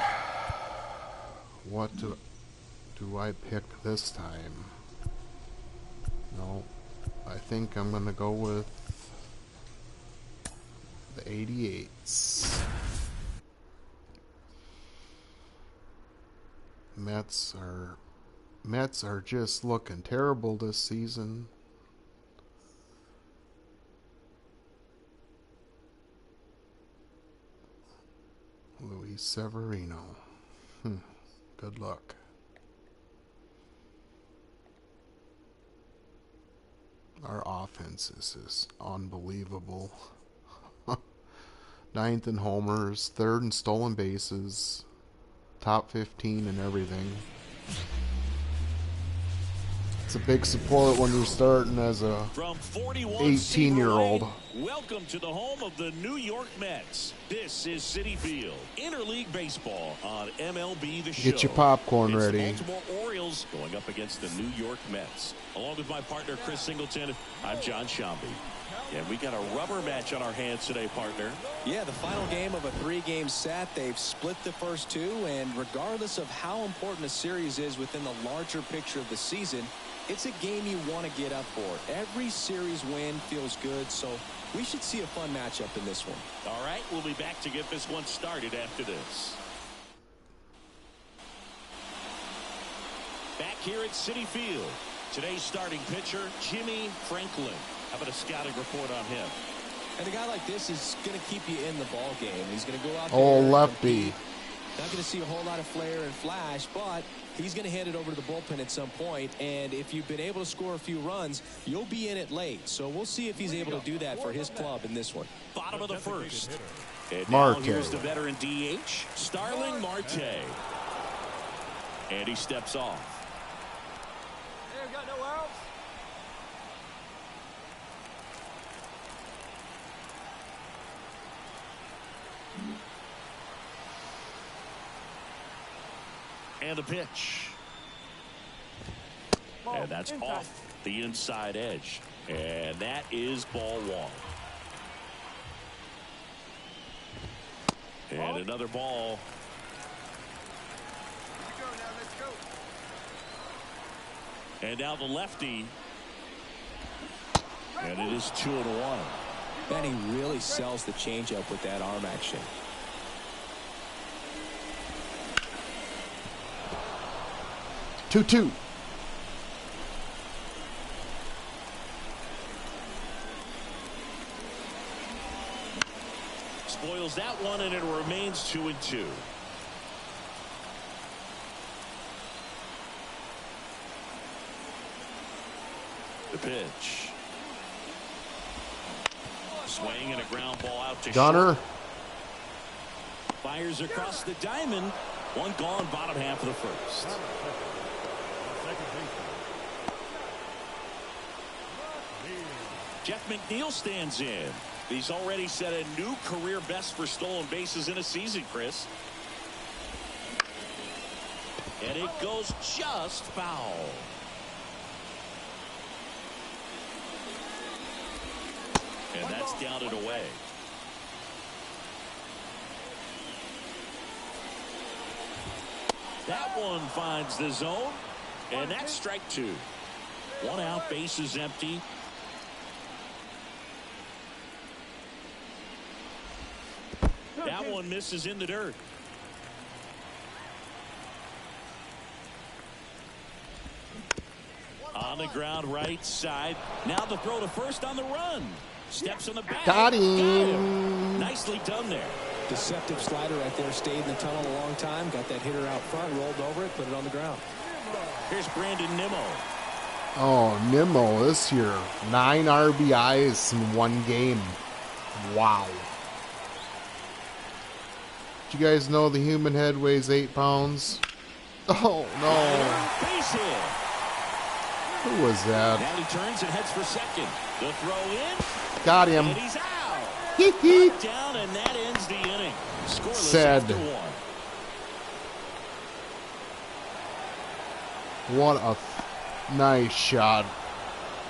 What do I pick this time? No, I think I'm gonna go with the 88s. Mets are just looking terrible this season. Luis Severino. Good luck. Our offense is just unbelievable. 9th in homers, 3rd in stolen bases, top 15 and everything. It's a big support when you're starting as a 18-year-old. Welcome to the home of the New York Mets. This is Citi Field. Interleague baseball on MLB The Show. Get your popcorn it's ready. The Baltimore Orioles going up against the New York Mets. Along with my partner, Chris Singleton, I'm John Shambi. And we got a rubber match on our hands today, partner. Yeah, the final game of a 3-game set. They've split the first 2, and regardless of how important a series is within the larger picture of the season, it's a game you want to get up for. Every series win feels good, so we should see a fun matchup in this one. All right, we'll be back to get this one started after this. Back here at Citi Field. Today's starting pitcher, Jimmie Franklin. How about a scouting report on him? And a guy like this is going to keep you in the ball game. He's going to go out there. Oh, Lefty. Not going to see a whole lot of flair and flash, but he's going to hand it over to the bullpen at some point. And if you've been able to score a few runs, you'll be in it late. So we'll see if he's able to do that for his club in this one. Bottom of the first. And Marte. now here's the veteran DH, Starling Marte. And he steps off. Hey, got no outs. And a pitch. And that's off the inside edge. And that is ball 1. And another ball. And now the lefty. And it is 2-1. And he really sells the changeup with that arm action. Two. Spoils that one, and it remains 2-2. The pitch. Swing and a ground ball out to Gunner. short. Fires across the diamond. One gone, bottom half of the first. Jeff McNeil stands in. He's already set a new career best for stolen bases in a season, Chris. And it goes just foul. And that's down and away. That one finds the zone. And that's strike two. One out, base is empty. That one misses in the dirt. On the ground, right side. Now the throw to first on the run. Steps on the back. Got him. Nicely done there. Deceptive slider right there. Stayed in the tunnel a long time. Got that hitter out front. Rolled over it. Put it on the ground. Here's Brandon Nimmo. Oh, Nimmo this year. 9 RBIs in one game. Wow. Did you guys know the human head weighs 8 pounds? Oh, no. Base hit. Who was that? Now he turns and heads for second. The throw in. Got him. And he's out. Hee Brought down, and that ends the inning. Scoreless Sad. after one. What a nice shot.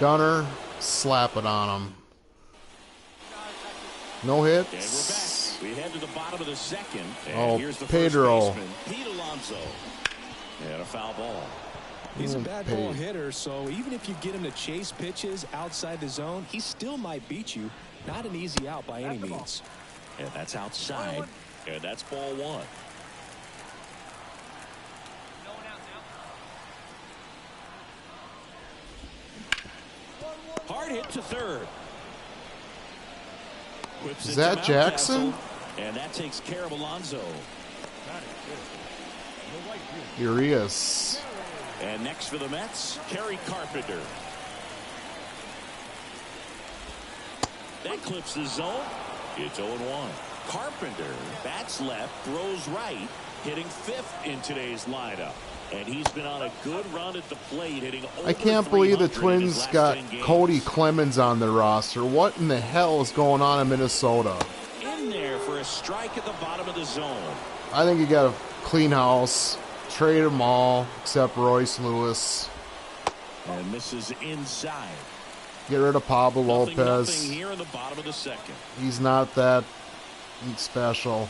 Gunner, slap it on him. No And we're hits. back. We head to the bottom of the second. And Oh, here's the Pedro. first baseman, Pete Alonso. And a foul ball. He's a bad ball Page. hitter, so even if you get him to chase pitches outside the zone, he still might beat you. Not an easy out by any means. And that's outside. And that's ball one. Hard hit to third. Whips Is it that to Jackson? Mountcastle, and that takes care of Alonso. Urias. And next for the Mets, Kerry Carpenter. That clips the zone. It's 0-1. Carpenter bats left, throws right, hitting 5th in today's lineup. And he's been on a good run at the plate, hitting over I can't believe the 300 in his Twins last got 10 games. Cody Clemens on their roster. What in the hell is going on in Minnesota? In there for a strike at the bottom of the zone. I think you got to clean house, trade them all except Royce Lewis. And misses inside. Get rid of Pablo Nothing Lopez. here in the bottom of the second. He's not that special.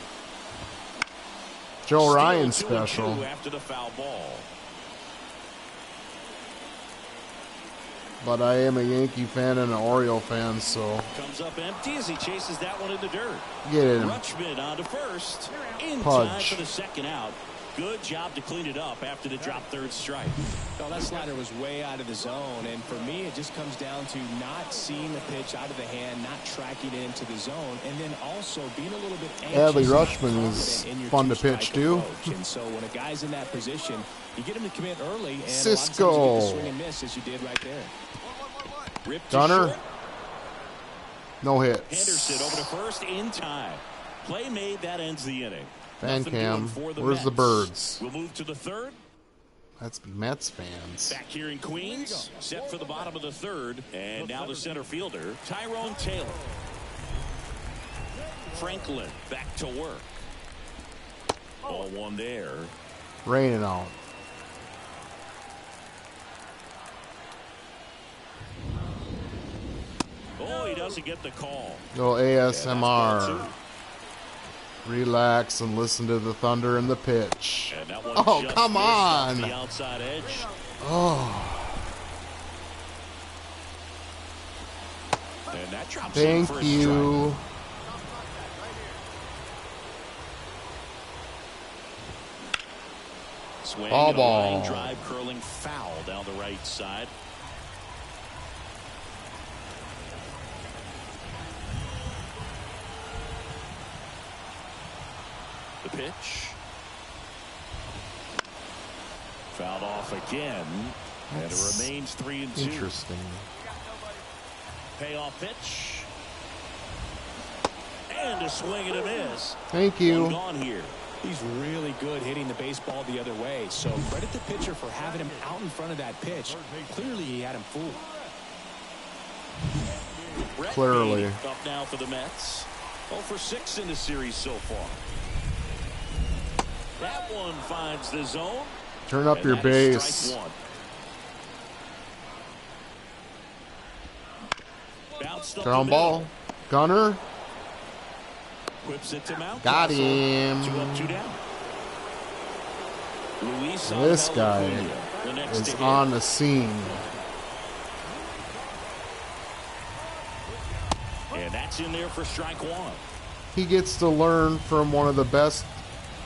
Joe Still Ryan 2-2 special. after the foul ball. But I am a Yankee fan and an Oriole fan, so Comes up empty as he chases that one in the dirt. get him. Rutschman on to first. In Pudge. time for the second out. Good job to clean it up after the drop third strike. Well, that slider was way out of the zone, and for me, it just comes down to not seeing the pitch out of the hand, not tracking it into the zone, and then also being a little bit anxious. Adley and not Rutschman is confident in your fun to two-strike pitch, too. approach. And so when a guy's in that position, you get him to commit early, and Cisco. a lot of times you get the swing and miss as you did right there. Ripped to Gunner. short. No hits. Henderson over to first in time. Play made, that ends the inning. Fan Nothing cam. doing for the Where's the Mets. birds? We'll move to the third. Let's be Mets fans. Back here in Queens, set for the bottom of the third. And now the center fielder, Tyrone Taylor. Franklin back to work. Ball one there. Raining out. Oh, he doesn't get the call. Little Yeah, that's ball ASMR. two. Relax and listen to the thunder and the pitch. And that one Oh, just come missed off on. the outside edge. Oh, And that drops in thank for a you. Swing Ball and a line ball. drive curling foul down the right side. The pitch. Fouled off again. And it That's remains 3-2. Interesting. Payoff pitch. And a swing and a miss. Thank One you. gone here. He's really good hitting the baseball the other way, so credit the pitcher for having him out in front of that pitch. Clearly, he had him fooled. Clearly. Up now for the Mets. 0 for 6 in the series so far. That one finds the zone. Turn up your bass. Ground ball. Gunner. Whips it to Mount. Got him. 2 up, 2 down. This guy is on the scene. And that's in there for strike 1. He gets to learn from one of the best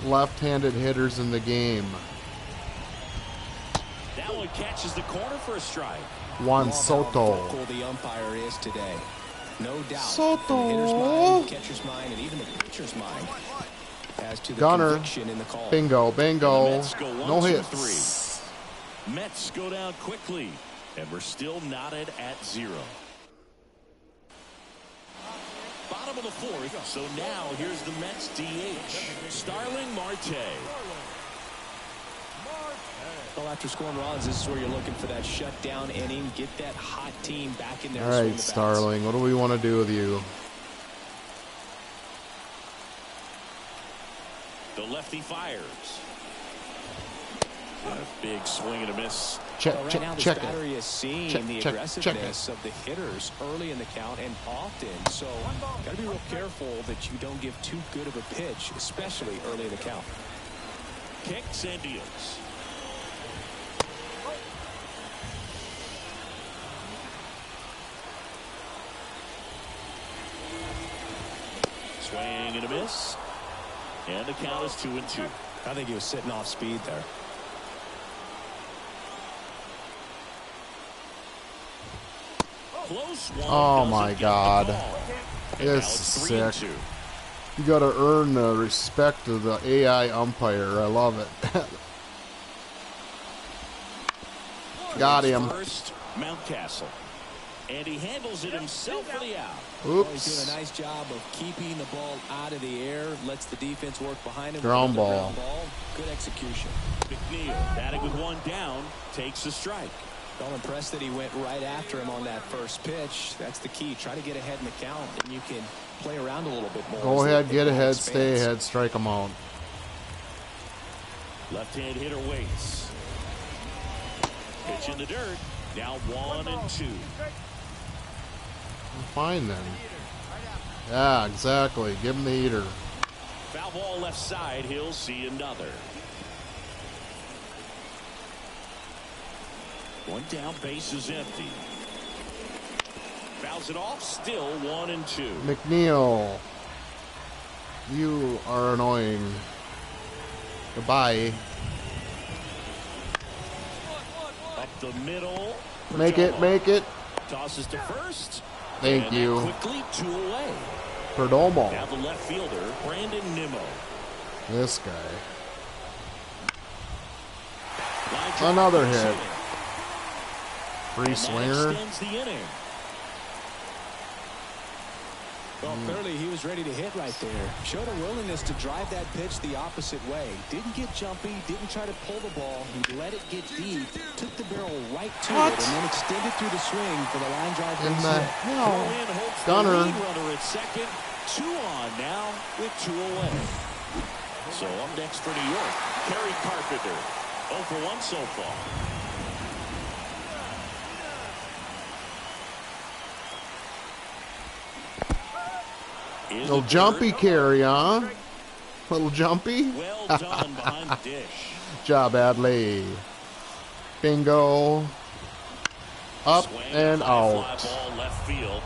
left-handed hitters in the game. That one catches the corner for a strike. Juan Soto. How the umpire is today. No doubt. Soto. In the hitter's mind, catcher's mind, and even the pitcher's mind as to the Gunner. conviction in the call. Bingo, bingo. Mets go 1, No 2, hits. 3. Mets go down quickly, and we're still knotted at 0. Bottom of the 4th, so now here's the Mets DH, Starling Marte. Well, after scoring runs, this is where you're looking for that shutdown inning, get that hot team back in there. All right, Starling, what do we want to do with you? The lefty fires. A big swing and a miss. Check, right check, now, check this batter it. is seeing Check, the check, aggressiveness of the hitters early in the count and often. So, got to be real careful that you don't give too good of a pitch, especially early in the count. Kicks and deals. Swing and a miss. And the count is 2 and 2. I think he was sitting off speed there. Close one. Oh my God. This is sick. You got to earn the respect of the AI umpire. I love it. Got him. First, Mountcastle. And he handles it himself for the out. He's Oops. doing a nice job of keeping the ball out of the air, lets the defense work behind him. Ground ball. Good execution. McNeil, batting with 1 down, takes a strike. I'm impressed that he went right after him on that first pitch. That's the key. Try to get ahead in the count, and you can play around a little bit more. Go ahead, get ahead, stay ahead, strike them out. Left-hand hitter waits. Pitch in the dirt. Now 1 and 2. Fine then. Yeah, exactly. Give him the heater. Foul ball left side. He'll see another. 1 down, base is empty. Fouls it off, still 1 and 2. McNeil, you are annoying. Goodbye. Up the middle. Make it, make it. Tosses to first. Thank and you. Quickly 2 away. Perdomo. Now the left fielder, Brandon Nimmo. This guy. Line drive Another gets hit. in. Free And swinger. that extends the inning. Well, clearly he was ready to hit right there. Showed a willingness to drive that pitch the opposite way. Didn't get jumpy, didn't try to pull the ball. He let it get deep, took the barrel right to it, and then extended through the swing for the line drive. In the hell? Throw in, holds the Gunner. lead runner at second. 2 on now with 2 away. So up next for New York, Kerry Carpenter. 0 for 1 so far. Little jumpy carry, huh? Little jumpy. Well done behind the dish. Job, Adley. Bingo. Up Swing, and high out. fly ball left field.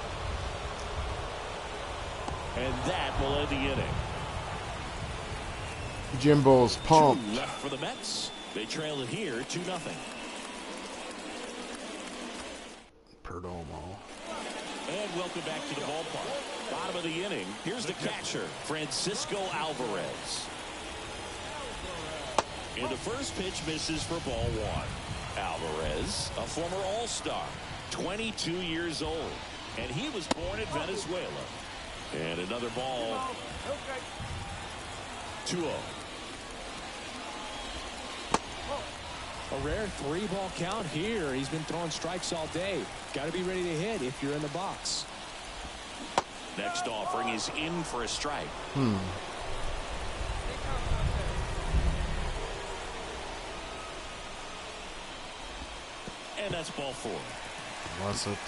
And that will end the inning. Jimbo's 2 pumped. left for the Mets. They trail it here 2-0. Perdomo. And welcome back to the ballpark. Bottom of the inning. Here's the catcher, Francisco Alvarez. And the first pitch misses for ball 1. Alvarez, a former All-Star, 22 years old. And he was born in Venezuela. And another ball. 2-0. A rare 3-ball count here. He's been throwing strikes all day. Got to be ready to hit if you're in the box. Next offering is in for a strike. And that's ball 4. Was it?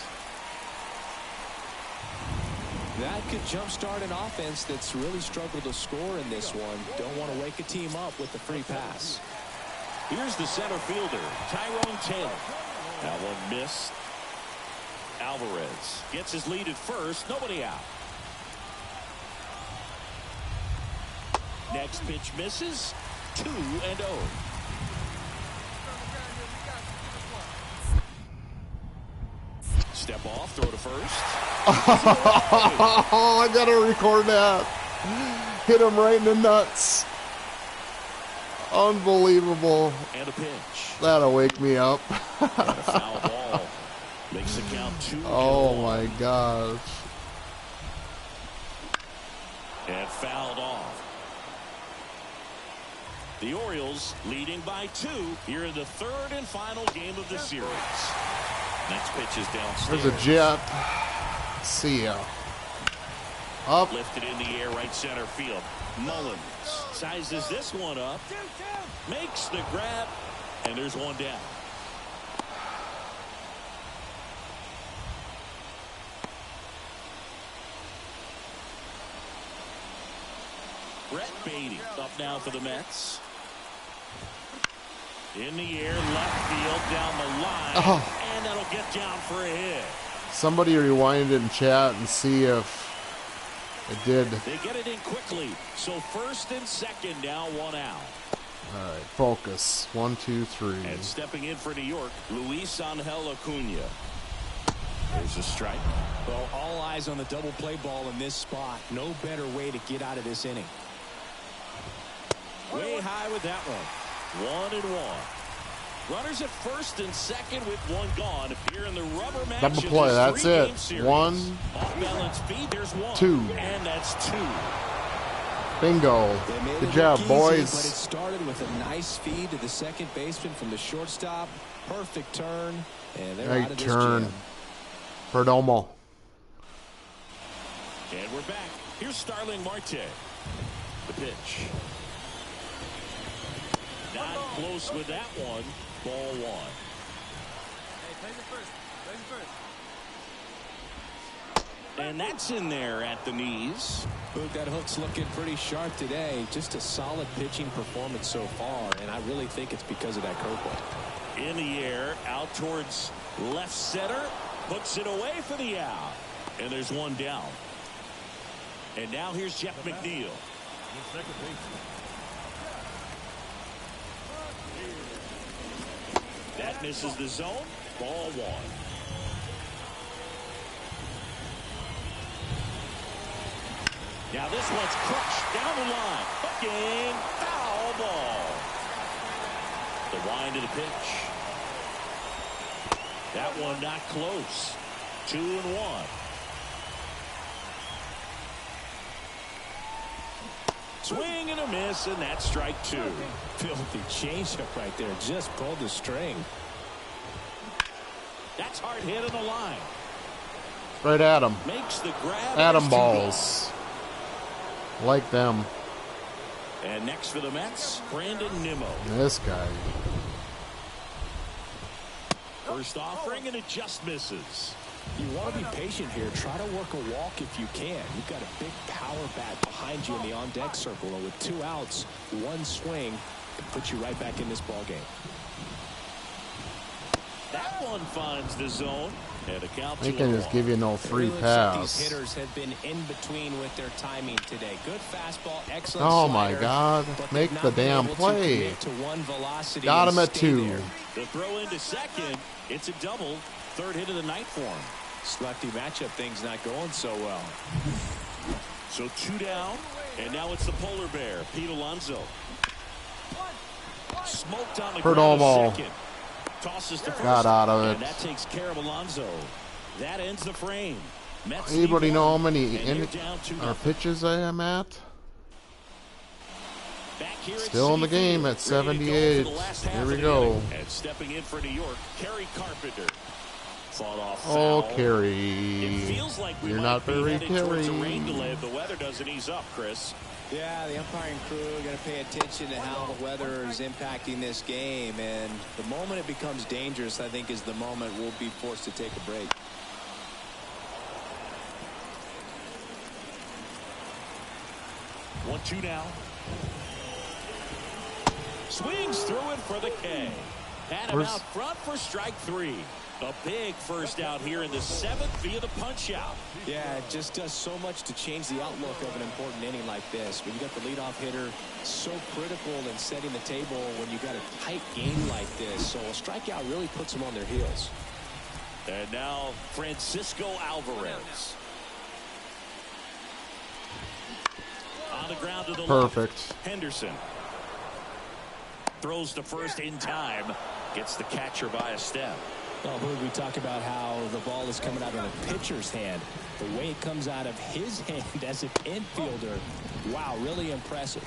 That could jumpstart an offense that's really struggled to score in this one. Don't want to wake a team up with the free pass. Here's the center fielder, Tyrone Taylor. That one missed. Alvarez gets his lead at first. Nobody out. Next pitch misses. 2-0. Step off, throw to first. Oh, I gotta record that. Hit him right in the nuts. Unbelievable. And a pitch. That'll wake me up. And a foul ball. Makes the count 2-1. Oh my gosh. And fouled off. The Orioles leading by 2 here in the 3rd and final game of the series. Next pitch is downstairs. There's a jet. See ya. Up. Lifted in the air, right center field. Mullins sizes this one up. Makes the grab. And there's one down. Brett Beatty up now for the Mets. In the air, left field, down the line, and that'll get down for a hit. Somebody rewind it in chat and see if it did. They get it in quickly, so first and second now, 1 out. All right, focus. 1, 2, 3. And stepping in for New York, Luis Angel Acuna. There's a strike. Well, all eyes on the double play ball in this spot. No better way to get out of this inning. Way high with that one. 1-1. Runners at first and second with 1 gone. Here in the rubber match. Double play. That's it. 1, Off balance feed. There's 1. 2. And that's 2. Bingo. Good job, Easy, boys. but it started with a nice feed to the second baseman from the shortstop. Perfect turn. And they're out Great of this turn. jam. Perdomo. And we're back. Here's Starling Marte. The pitch. Not close with that one. Ball 1. Hey, place it first. Place it first. And that's in there at the knees. Boog, that hook's looking pretty sharp today. Just a solid pitching performance so far, and I really think it's because of that curveball. In the air, out towards left center. Puts it away for the out. And there's 1 down. And now here's Jeff McNeil. Second base. That misses the zone. Ball 1. Now this one's crushed down the line. Hooking. Foul ball. The wind of the pitch. That one not close. 2-1. Swing and a miss, and that's strike 2. Filthy changeup right there. Just pulled the string. That's hard hit on the line. Right at him. Makes the grab. Atom balls. Like them. And next for the Mets, Brandon Nimmo. This guy. First offering, and it just misses. You want to be patient here. Try to work a walk if you can. You've got a big power bat behind you in the on-deck circle. And with 2 outs, 1 swing can put you right back in this ball game. That one finds the zone. And a count They can just give you no free It looks like pass. these hitters have been in between with their timing today. Good fastball, excellent Oh my slider, God. but Make they've the not been damn able to play. commit to one velocity Got and him at stay 2. there. The throw into second. It's a double. 3rd hit of the night for him. Lefty matchup thing's not going so well. So 2 down. And now it's the polar bear, Pete Alonso. Smoked on the Perdomo. ground second. Tosses to first. Got out of it. And that takes care of Alonso. That ends the frame. Mets Anybody lead know how 1, many and they're down 2-0. pitches I am at? Back here at Still in the Citi game Field, at ready to go 78. for the last Here half we of the go. inning. And stepping in for New York, Kerry Carpenter. fought off Oh, foul. Carey. It feels like we You're might not be very headed towards a rain Carey. delay if the weather doesn't ease up, Chris. Yeah, the umpiring crew are going to pay attention to how the weather is impacting this game, and the moment it becomes dangerous, I think, is the moment we'll be forced to take a break. One, two now. Swings through it for the K. Had him out front for strike 3. A big first out here in the 7th via the punch out. Yeah, it just does so much to change the outlook of an important inning like this. When you got the leadoff hitter, so critical in setting the table when you got a tight game like this. So a strikeout really puts them on their heels. And now Francisco Alvarez. On the ground to the Perfect. left. Henderson throws to first in time. Gets the catcher by a step. Well, we talk about how the ball is coming out of the pitcher's hand. The way it comes out of his hand as an infielder, wow, really impressive.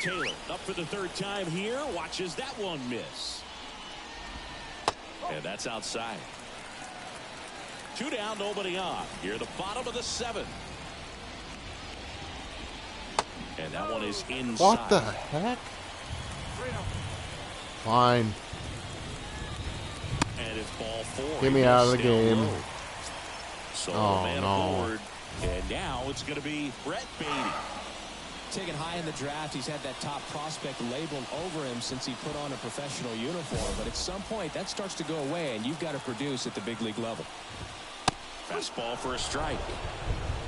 Taylor up for the 3rd time here. Watches that one miss. And that's outside. 2 down, nobody on. Here, the bottom of the 7th. And that one is inside. What the heck? Fine. And it's ball 4. Get me out of the game. Low. So Oh, man no. forward. And now it's going to be Brett Beatty. Taken high in the draft, he's had that top prospect labeled over him since he put on a professional uniform. But at some point, that starts to go away, and you've got to produce at the big league level. Fastball for a strike.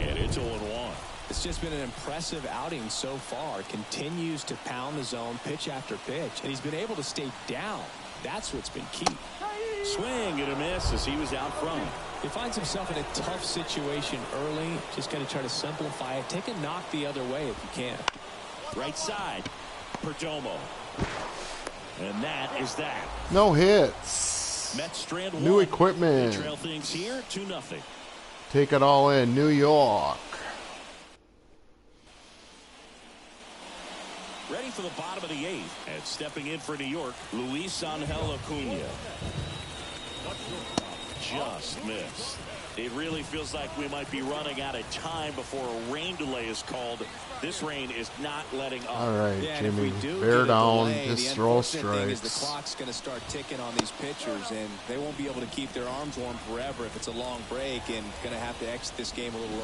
And it's 0-1. It's just been an impressive outing so far. Continues to pound the zone pitch after pitch, and he's been able to stay down. That's what's been key. Swing and a miss as he was out front. He finds himself in a tough situation early. Just got to try to simplify it. Take a knock the other way if you can. Right side. Perdomo. And that is that. No hits. Mets strand 1. New equipment. They trail things here 2-0. Take it all in. New York. Ready for the bottom of the 8th. And stepping in for New York, Luis Angel Acuna. Just missed. It really feels like we might be running out of time before a rain delay is called. This rain is not letting up. All right, Yeah, and if Jimmie. we do Bear get a down. delay, Just the throw unfortunate thing is the strikes. clock's going to start ticking on these pitchers, and they won't be able to keep their arms warm forever if it's a long break, and going to have to exit this game a little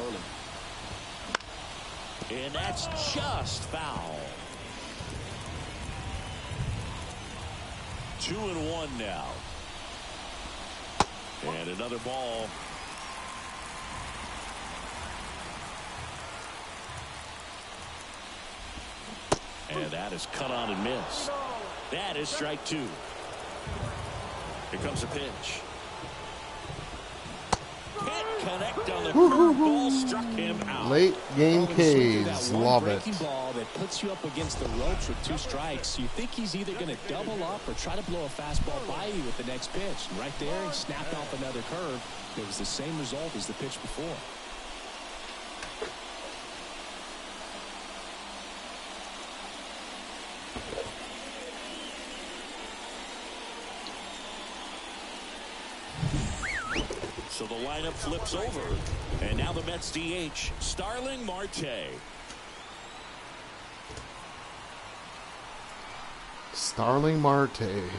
early. And that's just foul. 2-1 now. And another ball. And that is cut on and missed. That is strike 2. Here comes a pitch. Can't connect on the curveball. Struck him out. Late game Well, when you swing through Ks. that one Love it. breaking ball that puts you up against the ropes with 2 strikes. You think he's either going to double up or try to blow a fastball by you with the next pitch. And right there, he snapped off another curve. It was the same result as the pitch before. So the lineup flips over. And now the Mets DH, Starling Marte. Starling Marte.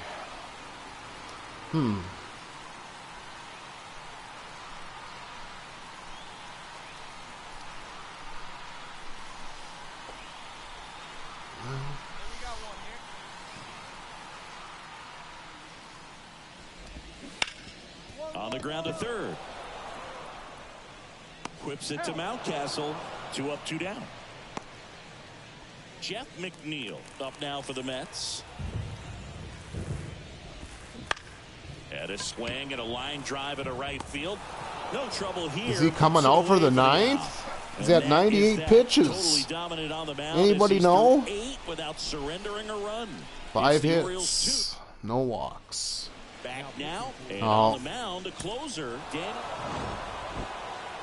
On the ground to third. Whips it to Mountcastle. 2 up, 2 down. Jeff McNeil up now for the Mets. And a swing and a line drive into right field. No trouble here. Is he coming out for the 9th? He's at 98 pitches. Totally dominant on the mound. Anybody know? 8 without surrendering a run. 5 It's the Orioles' hits. No walks. Back now, and Oh. on the mound, a closer, Daniel.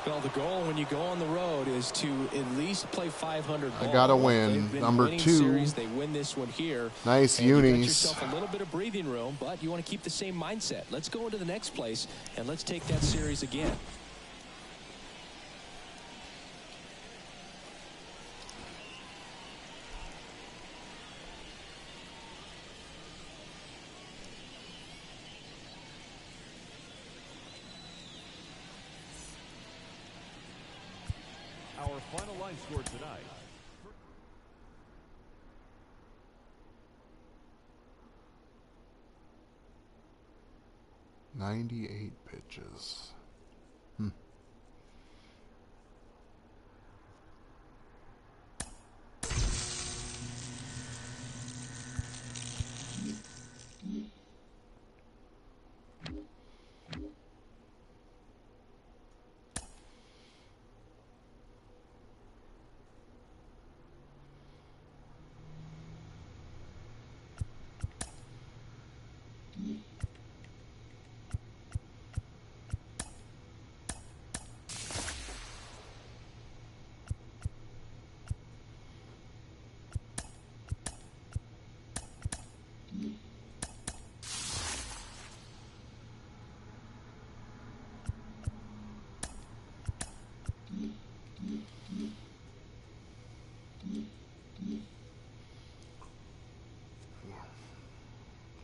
Well, the goal when you go on the road is to at least play 500 ball. I gotta They've win. been Number winning 2. series. They win this one here. Nice and unis. You got yourself a little bit of breathing room, but you want to keep the same mindset. Let's go into the next place, and let's take that series again. Our final line score tonight. "98 pitches.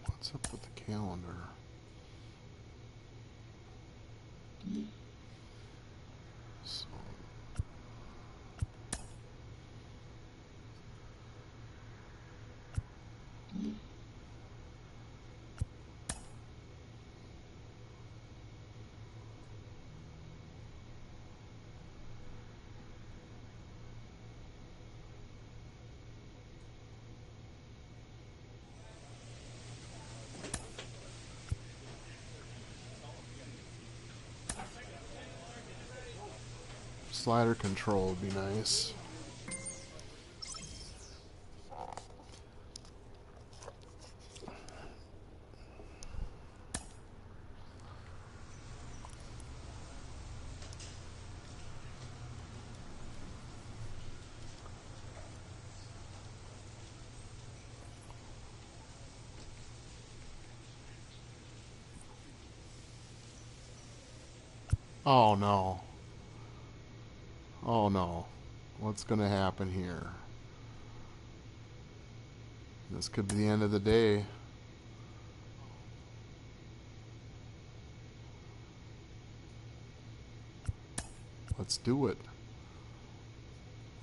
What's up with the calendar? So, slider control would be nice. Oh no. Oh no. What's gonna happen here? This could be the end of the day. Let's do it.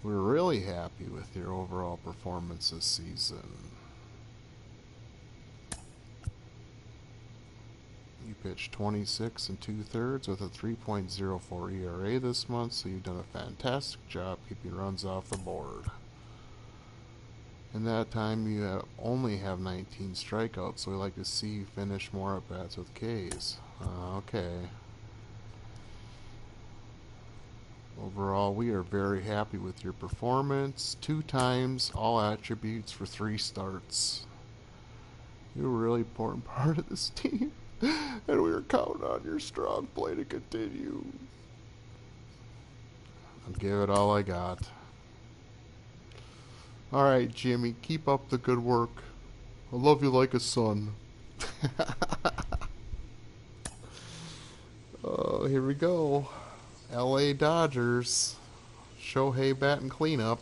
We're really happy with your overall performance this season. You pitched 26 2/3 with a 3.04 ERA this month, so you've done a fantastic job keeping runs off the board. In that time, you only have 19 strikeouts, so we like to see you finish more at-bats with Ks. Okay. Overall, we are very happy with your performance. 2 times, all attributes for 3 starts. You're a really important part of this team, and we are counting on your strong play to continue. I'll give it all I got. Alright, Jimmy, keep up the good work. I love you like a son. Oh, here we go. LA Dodgers. Shohei batting cleanup.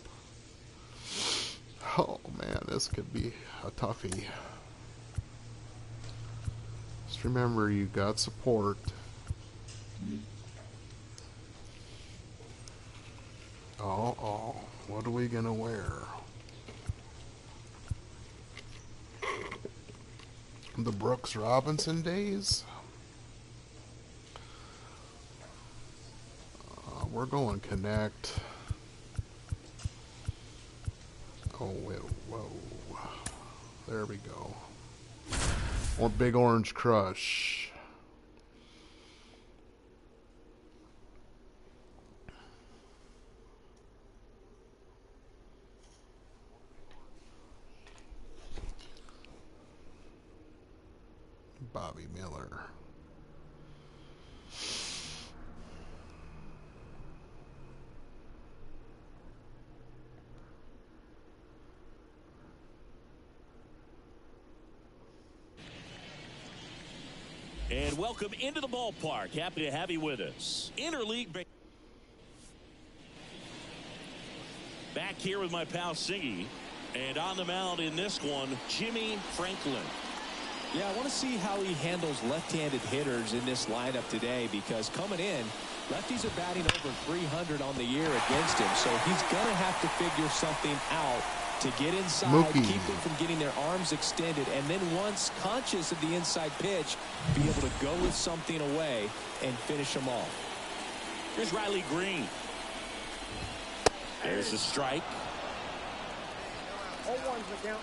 Oh man, this could be a toughie. Just remember, you got support. Oh, what are we gonna wear? The Brooks Robinson days? We're going Connect. Oh, whoa. There we go. Or Big Orange Crush. Bobby Miller. And welcome into the ballpark. Happy to have you with us. Interleague. Back here with my pal Singy. And on the mound in this one, Jimmie Franklin. Yeah, I want to see how he handles left-handed hitters in this lineup today, because coming in, lefties are batting over 300 on the year against him, so he's going to have to figure something out to get inside, keep them from getting their arms extended, and then once conscious of the inside pitch, be able to go with something away and finish them off. Here's Riley Green. There's the strike. 0-1's the count.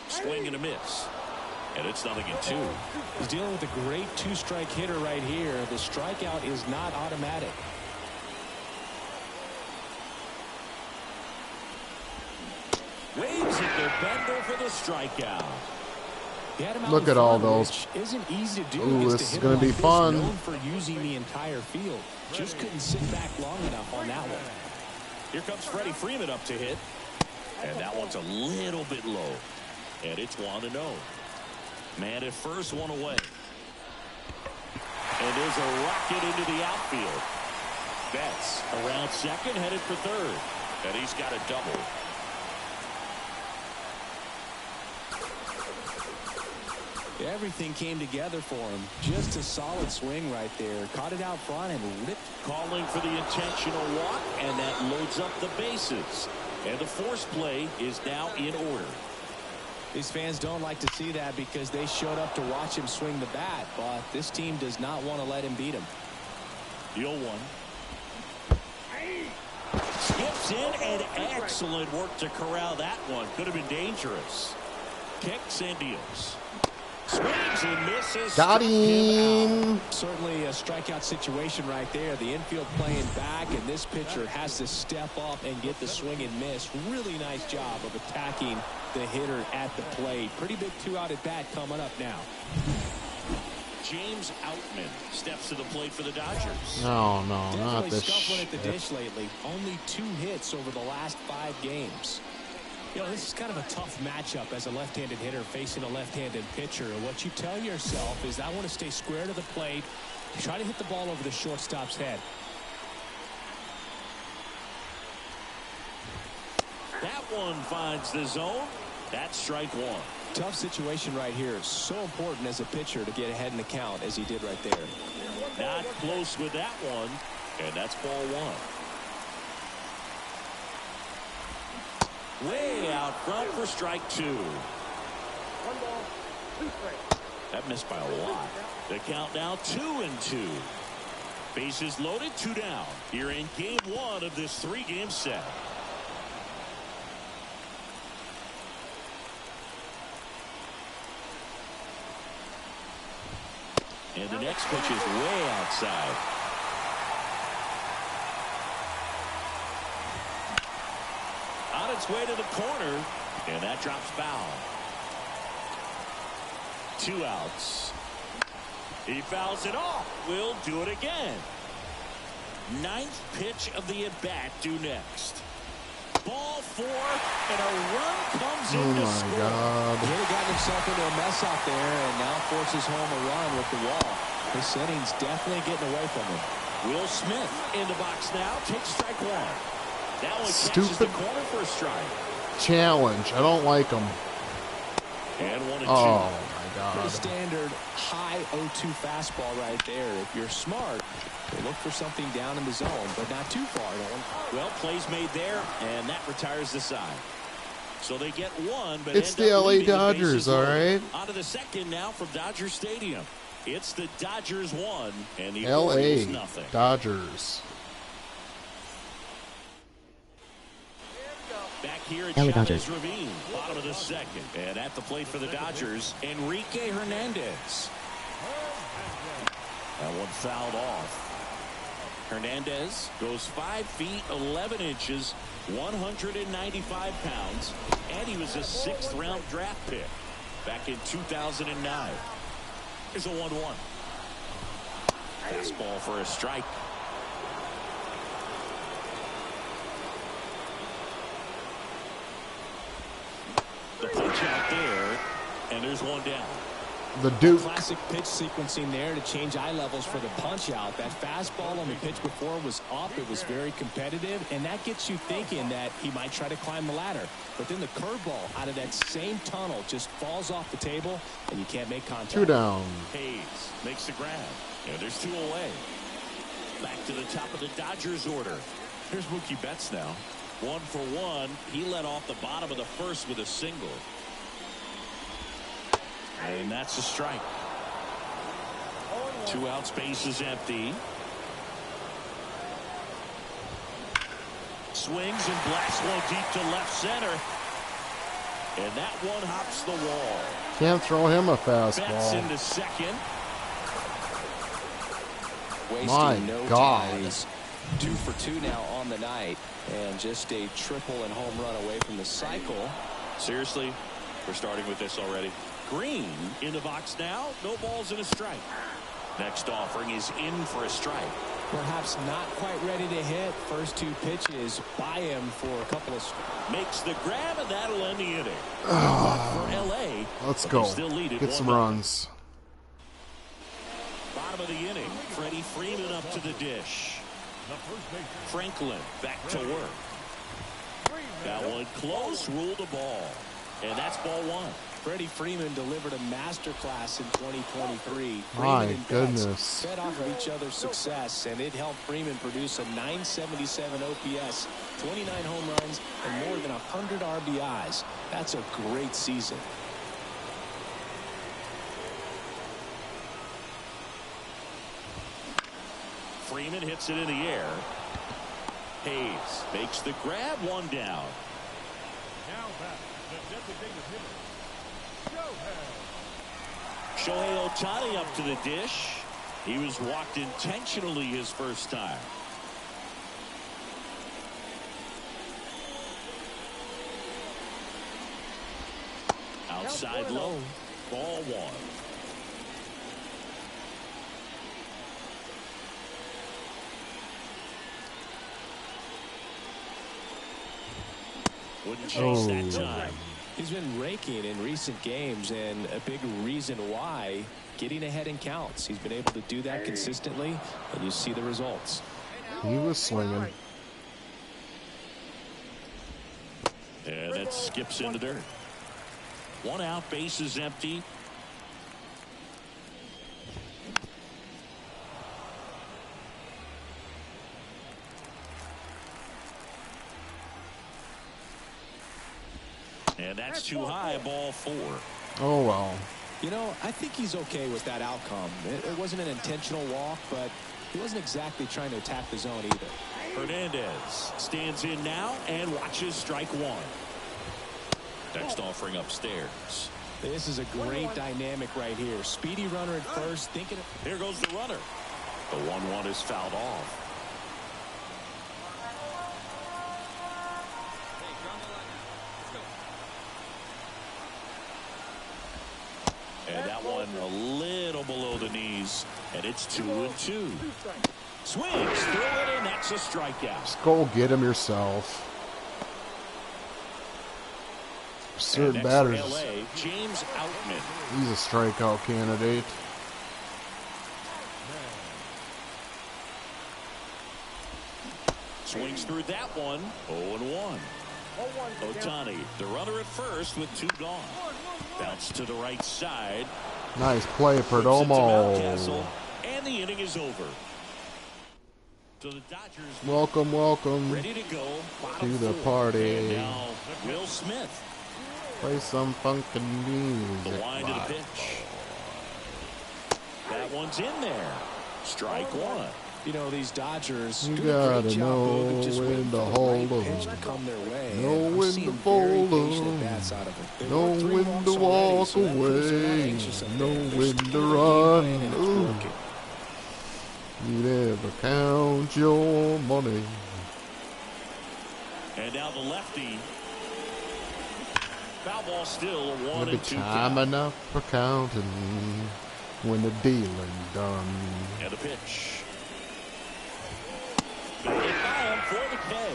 Swing and a miss. And it's 0-2. He's dealing with a great two-strike hitter right here. The strikeout is not automatic. Waves at the bender for the strikeout. Look at all those. Isn't easy to do. Ooh, this is going to be fun. Known for using the entire field. Just couldn't sit back long enough on that one. Here comes Freddie Freeman up to hit. And that one's a little bit low. And it's 1-0. Man at first, one away. And there's a rocket into the outfield. Betts around second, headed for third. And he's got a double. Everything came together for him. Just a solid swing right there. Caught it out front and ripped. Calling for the intentional walk, and that loads up the bases. And the force play is now in order. These fans don't like to see that because they showed up to watch him swing the bat, but this team does not want to let him beat him. The 0-1. Skips in, and excellent work to corral that one. Could have been dangerous. Kicks and deals. Swings and misses. Got him. Certainly a strikeout situation right there. The infield playing back, and this pitcher has to step up and get the swing and miss. Really nice job of attacking the hitter at the plate. Pretty big 2-out at bat coming up now. James Outman steps to the plate for the Dodgers. No, not this scuffling shit. at the dish lately. Only 2 hits over the last 5 games. You know, this is kind of a tough matchup as a left-handed hitter facing a left-handed pitcher. And what you tell yourself is, I want to stay square to the plate, try to hit the ball over the shortstop's head. That one finds the zone. That's strike 1. Tough situation right here. So important as a pitcher to get ahead in the count as he did right there. Not close with that one, and that's ball 1. Way out front for strike 2. 1 ball, 2 strikes. That missed by a lot. The count now 2-2. Bases loaded, 2 down. Here in game 1 of this 3-game set. And the next pitch is way outside. On its way to the corner, and that drops foul. 2 outs. He fouls it off. We'll do it again. 9th pitch of the at-bat due next. Ball 4, and a run comes in to score. God. Really got himself into a mess out there and now forces home a run with the wall. This inning's definitely getting away from him. Will Smith in the box now. Takes strike 1. That one catches Stupid the corner for a strike. challenge. I don't like them. And 1-2. Oh, my Pretty God. standard high 0-2 fastball right there. If you're smart, you look for something down in the zone, but not too far. Well, plays made there, and that retires the side. So they get 1, but It's end the up LA leaving the Dodgers, bases all loaded. right? On to the second now from Dodger Stadium. It's the Dodgers 1, and the LA Orioles nothing. Dodgers. Back here at LA Chavez Dodgers. Ravine, bottom of the second. And at the plate for the Dodgers, Enrique Hernandez. That one fouled off. Hernandez goes 5 feet 11 inches, 195 pounds, and he was a 6th-round draft pick back in 2009. Here's a 1-1. Fastball for a strike. The pitch out there, And there's one down. The Duke. Classic pitch sequencing there to change eye levels for the punch out. That fastball on the pitch before was up. It was very competitive, and that gets you thinking that he might try to climb the ladder. But then the curveball out of that same tunnel just falls off the table, and you can't make contact. 2 down. Hayes makes the grab. And there's 2 away. Back to the top of the Dodgers order. Here's Mookie Betts now. 1 for 1. He led off the bottom of the first with a single. And that's a strike. 2 outs, base is empty. Swings and blasts one deep to left center. And that one hops the wall. Can't throw him a Betts fastball. into second. My Wasting no God. time. He's 2 for 2 now on the night, and just a triple and home run away from the cycle. Seriously, we're starting with this already. Green in the box now. No balls and a strike. Next offering is in for a strike. Perhaps not quite ready to hit. First 2 pitches by him for a couple of. Makes the grab, and that'll end the inning. For L.A., Let's but go. they still lead it Get some 1-0. runs. Bottom of the inning. Freddie Freeman up to the dish. Franklin back to work. That one close, ruled a ball. And that's ball 1. Freddie Freeman delivered a masterclass in 2023. My Freeman and Betts goodness. fed off of each other's success, and it helped Freeman produce a 977 OPS, 29 home runs, and more than 100 RBIs. That's a great season. Freeman hits it in the air. Hayes makes the grab, 1 down. Now back, the designated hitter, Shohei Ohtani up to the dish. He was walked intentionally his first time. Outside low. Ball 1. Wouldn't chase that time. He's been raking in recent games, and a big reason why, getting ahead in counts. He's been able to do that consistently, and you see the results. He was swinging. And that skips into dirt. 1 out, base is empty. And that's too high, ball 4. Oh, well. You know, I think he's okay with that outcome. It wasn't an intentional walk, but he wasn't exactly trying to attack the zone either. Hernandez stands in now and watches strike 1. Next offering upstairs. This is a great dynamic right here. Speedy runner at first, thinking. Here goes the runner. The 1-1 is fouled off. And that one a little below the knees, and it's 2-2. Swings through it, and that's a strikeout. Just go get him yourself. Certain batters. LA, James Outman. He's a strikeout candidate. Swings through that one. 0-1. Ohtani, the runner at first with 2 gone. Bounce to the right side. Nice play, Puts it to Perdomo. Mountcastle, and the inning is over. So the Dodgers Welcome, welcome ready to go. to the 4. party. And now Will Smith. Play some funkin' The music. wind of the pitch. That one's in there. Strike 1. You know, these Dodgers You do a great gotta job know of just when waiting to for the hold right 'em. pitch to come their way. Know And I'm when seeing to very fold patient 'em. at-bats out of them. They Know worked 3 when walks to already, walk so that puts them not away. anxious up Know there. They're when to still run. game plan and it's Ooh. working. You never count your money. And now the lefty. Foul ball still, a 1 It'll be and 2 time count. enough for counting when the dealing's done. And a pitch. Got it by him for the K.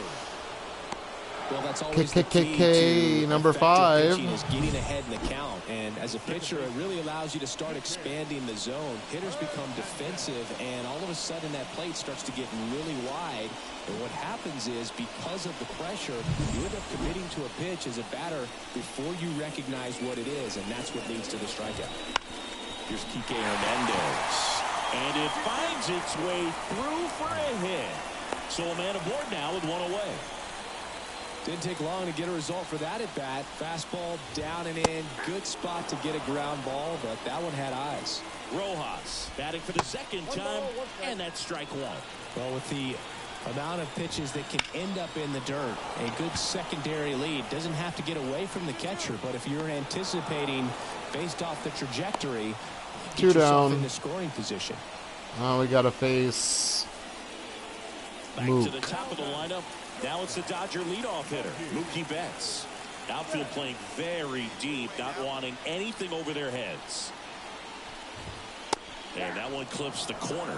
Well, that's always the key to number effective 5. pitching is getting ahead in the count. And as a pitcher, it really allows you to start expanding the zone. Hitters become defensive, and all of a sudden that plate starts to get really wide. And what happens is, because of the pressure, you end up committing to a pitch as a batter before you recognize what it is, and that's what leads to the strikeout. Here's Kike Hernandez, and it finds its way through for a hit. So a man aboard now with 1 away. Didn't take long to get a result for that at bat. Fastball down and in. Good spot to get a ground ball, but that one had eyes. Rojas batting for the second time, and that's strike 1. Well, with the amount of pitches that can end up in the dirt, a good secondary lead doesn't have to get away from the catcher, but if you're anticipating based off the trajectory, get 2 yourself down. in the scoring position. Now we got to face Back Mook. to the top of the lineup. Now it's the Dodger leadoff hitter, Mookie Betts. Outfield playing very deep, not wanting anything over their heads. And that one clips the corner.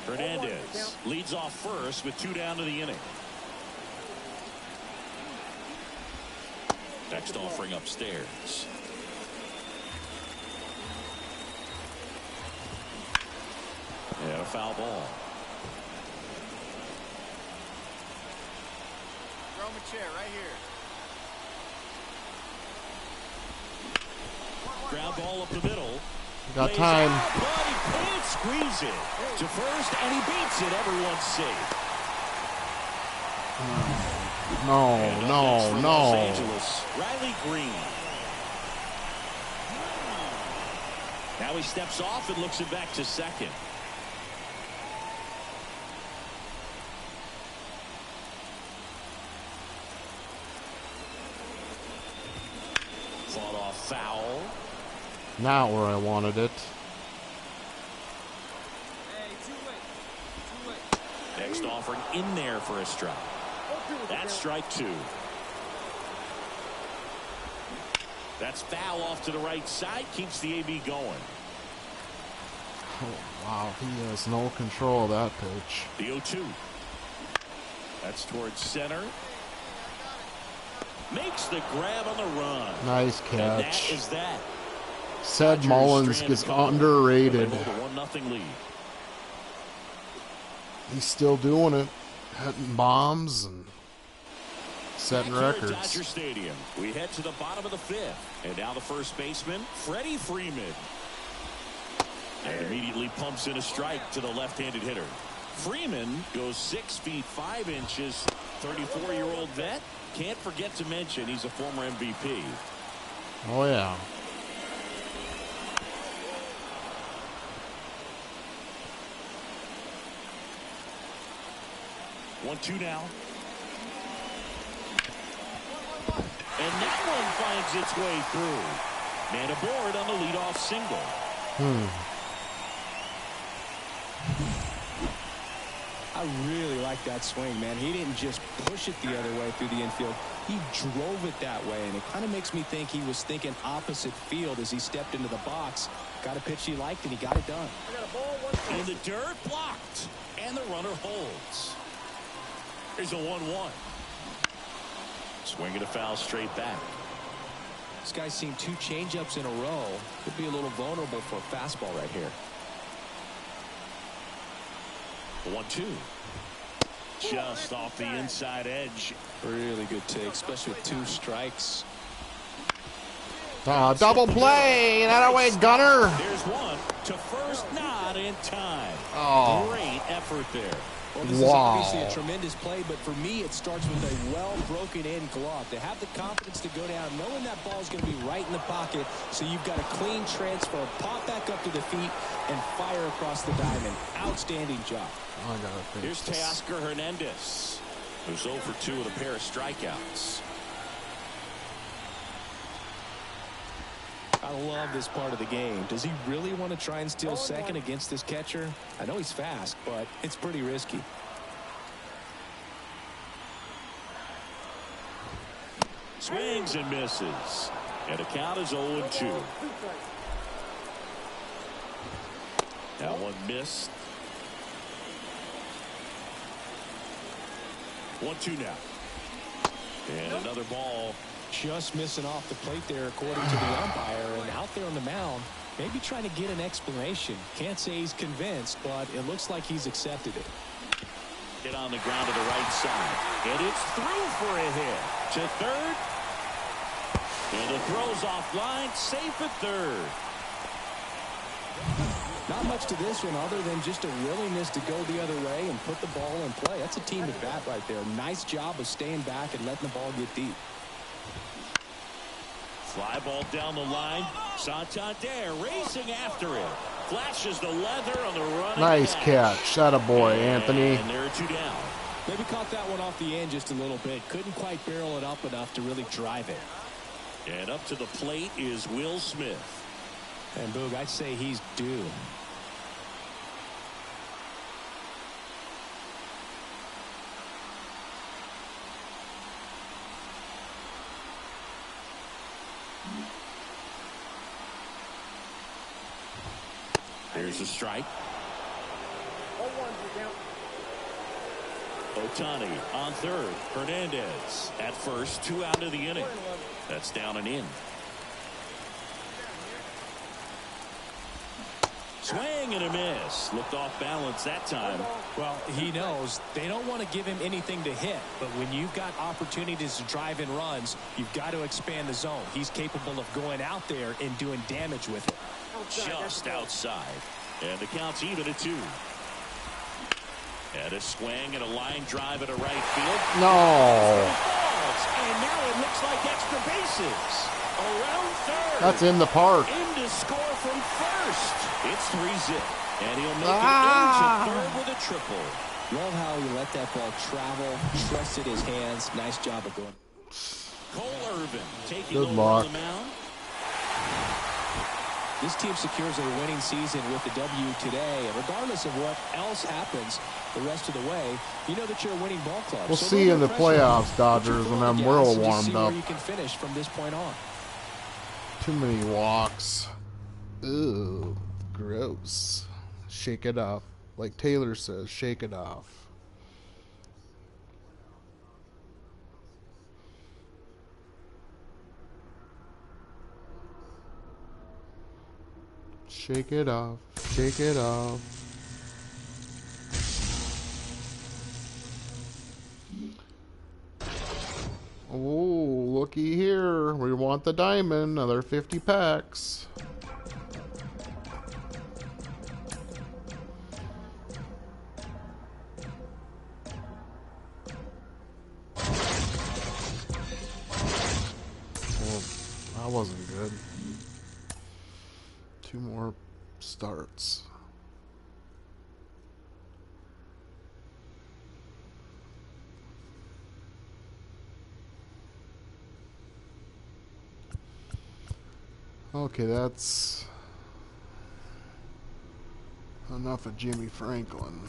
Hernandez leads off first with 2 down to the inning. Next offering upstairs. And a foul ball. Throw him a chair right here. Ground ball up the middle. Got Lays time. out, but he can't squeeze it to first, and he beats it. Everyone's safe. No, And up next no, for Los no. Angeles, Riley Green. Now he steps off and looks it back to second. Fought off foul. Not where I wanted it. Hey, two-way. Next offering in there for a strike. That's strike 2. That's foul off to the right side. Keeps the AB going. Oh, wow, he has no control of that pitch. The 0-2. That's towards center. Makes the grab on the run. Nice And that catch. is that. Said Dodgers Mullins stranded gets couple. underrated. They hold a 1-0 lead. He's still doing it. Hitting bombs and setting Back here at records. Dodger Stadium, we head to the bottom of the 5th. And now the first baseman, Freddie Freeman. And immediately pumps in a strike to the left-handed hitter. Freeman goes 6 feet 5 inches. 34-year-old vet. Can't forget to mention he's a former MVP. Oh, yeah. One, 2 now. And that one finds its way through. Man aboard on the leadoff single. I really like that swing, man. He didn't just push it the other way through the infield. He drove it that way, and it kind of makes me think he was thinking opposite field as he stepped into the box. Got a pitch he liked, and he got it done. In the dirt, blocked. And the runner holds. Here's a 1-1. Swing and a foul straight back. This guy's seen 2 changeups in a row. Could be a little vulnerable for a fastball right here. 1-2. Just off the inside edge. Really good take, especially with 2 strikes. Double play. That away, Gunner. There's one to first, not in time. Oh. Great effort there. Well, this is obviously a tremendous play, but for me, it starts with a well-broken-in glove. To have the confidence to go down, knowing that ball is going to be right in the pocket, so you've got a clean transfer, pop back up to the feet, and fire across the diamond. Outstanding job. I gotta fix Here's this. Teoscar Hernandez, who's 0 for 2 with a pair of strikeouts. I love this part of the game. Does he really want to try and steal second against this catcher? I know he's fast, but it's pretty risky. Swings and misses. And the count is 0-2. That one missed. 1-2 now. And another ball. Just missing off the plate there, according to the umpire. And out there on the mound, maybe trying to get an explanation. Can't say he's convinced, but it looks like he's accepted it. Hit on the ground to the right side. And it's through for a hit. To third. And the throw's offline. Safe at third. Not much to this one other than just a willingness to go the other way and put the ball in play. That's a team at bat right there. Nice job of staying back and letting the ball get deep. Fly ball down the line. Santander racing after it. Flashes the leather on the run. Nice catch. That a boy, Anthony. And there are two down. Maybe caught that one off the end just a little bit. Couldn't quite barrel it up enough to really drive it. And up to the plate is Will Smith. And Boog, I'd say he's due. Here's a strike. Ohtani on third. Hernandez at first. 2 out of the inning. That's down and in. Swing and a miss. Looked off balance that time. Well, he knows they don't want to give him anything to hit, but when you've got opportunities to drive in runs, you've got to expand the zone. He's capable of going out there and doing damage with it. Just outside. And the count's even at 2. And a swing and a line drive at a right field. No. And now it looks like extra bases. Around third. That's in the park. In to score from first. It's 3-zip. And he'll make it into third with a triple. Love how he let that ball travel, trusted his hands. Nice job of going. Cole Irvin taking Good over luck. on the mound. This team secures a winning season with the W today, and regardless of what else happens the rest of the way, you know that you're a winning ball club. We'll So see you in the no pressure. playoffs, Dodgers, when I'm real warmed Where up. you can finish from this point on. Too many walks. Ew, gross. Shake it off. Like Taylor says, shake it off. Shake it off. Shake it off. Oh, looky here. We want the diamond. Another 50 packs. Well, that wasn't good. 2 more starts. Okay, that's enough of Jimmy Franklin.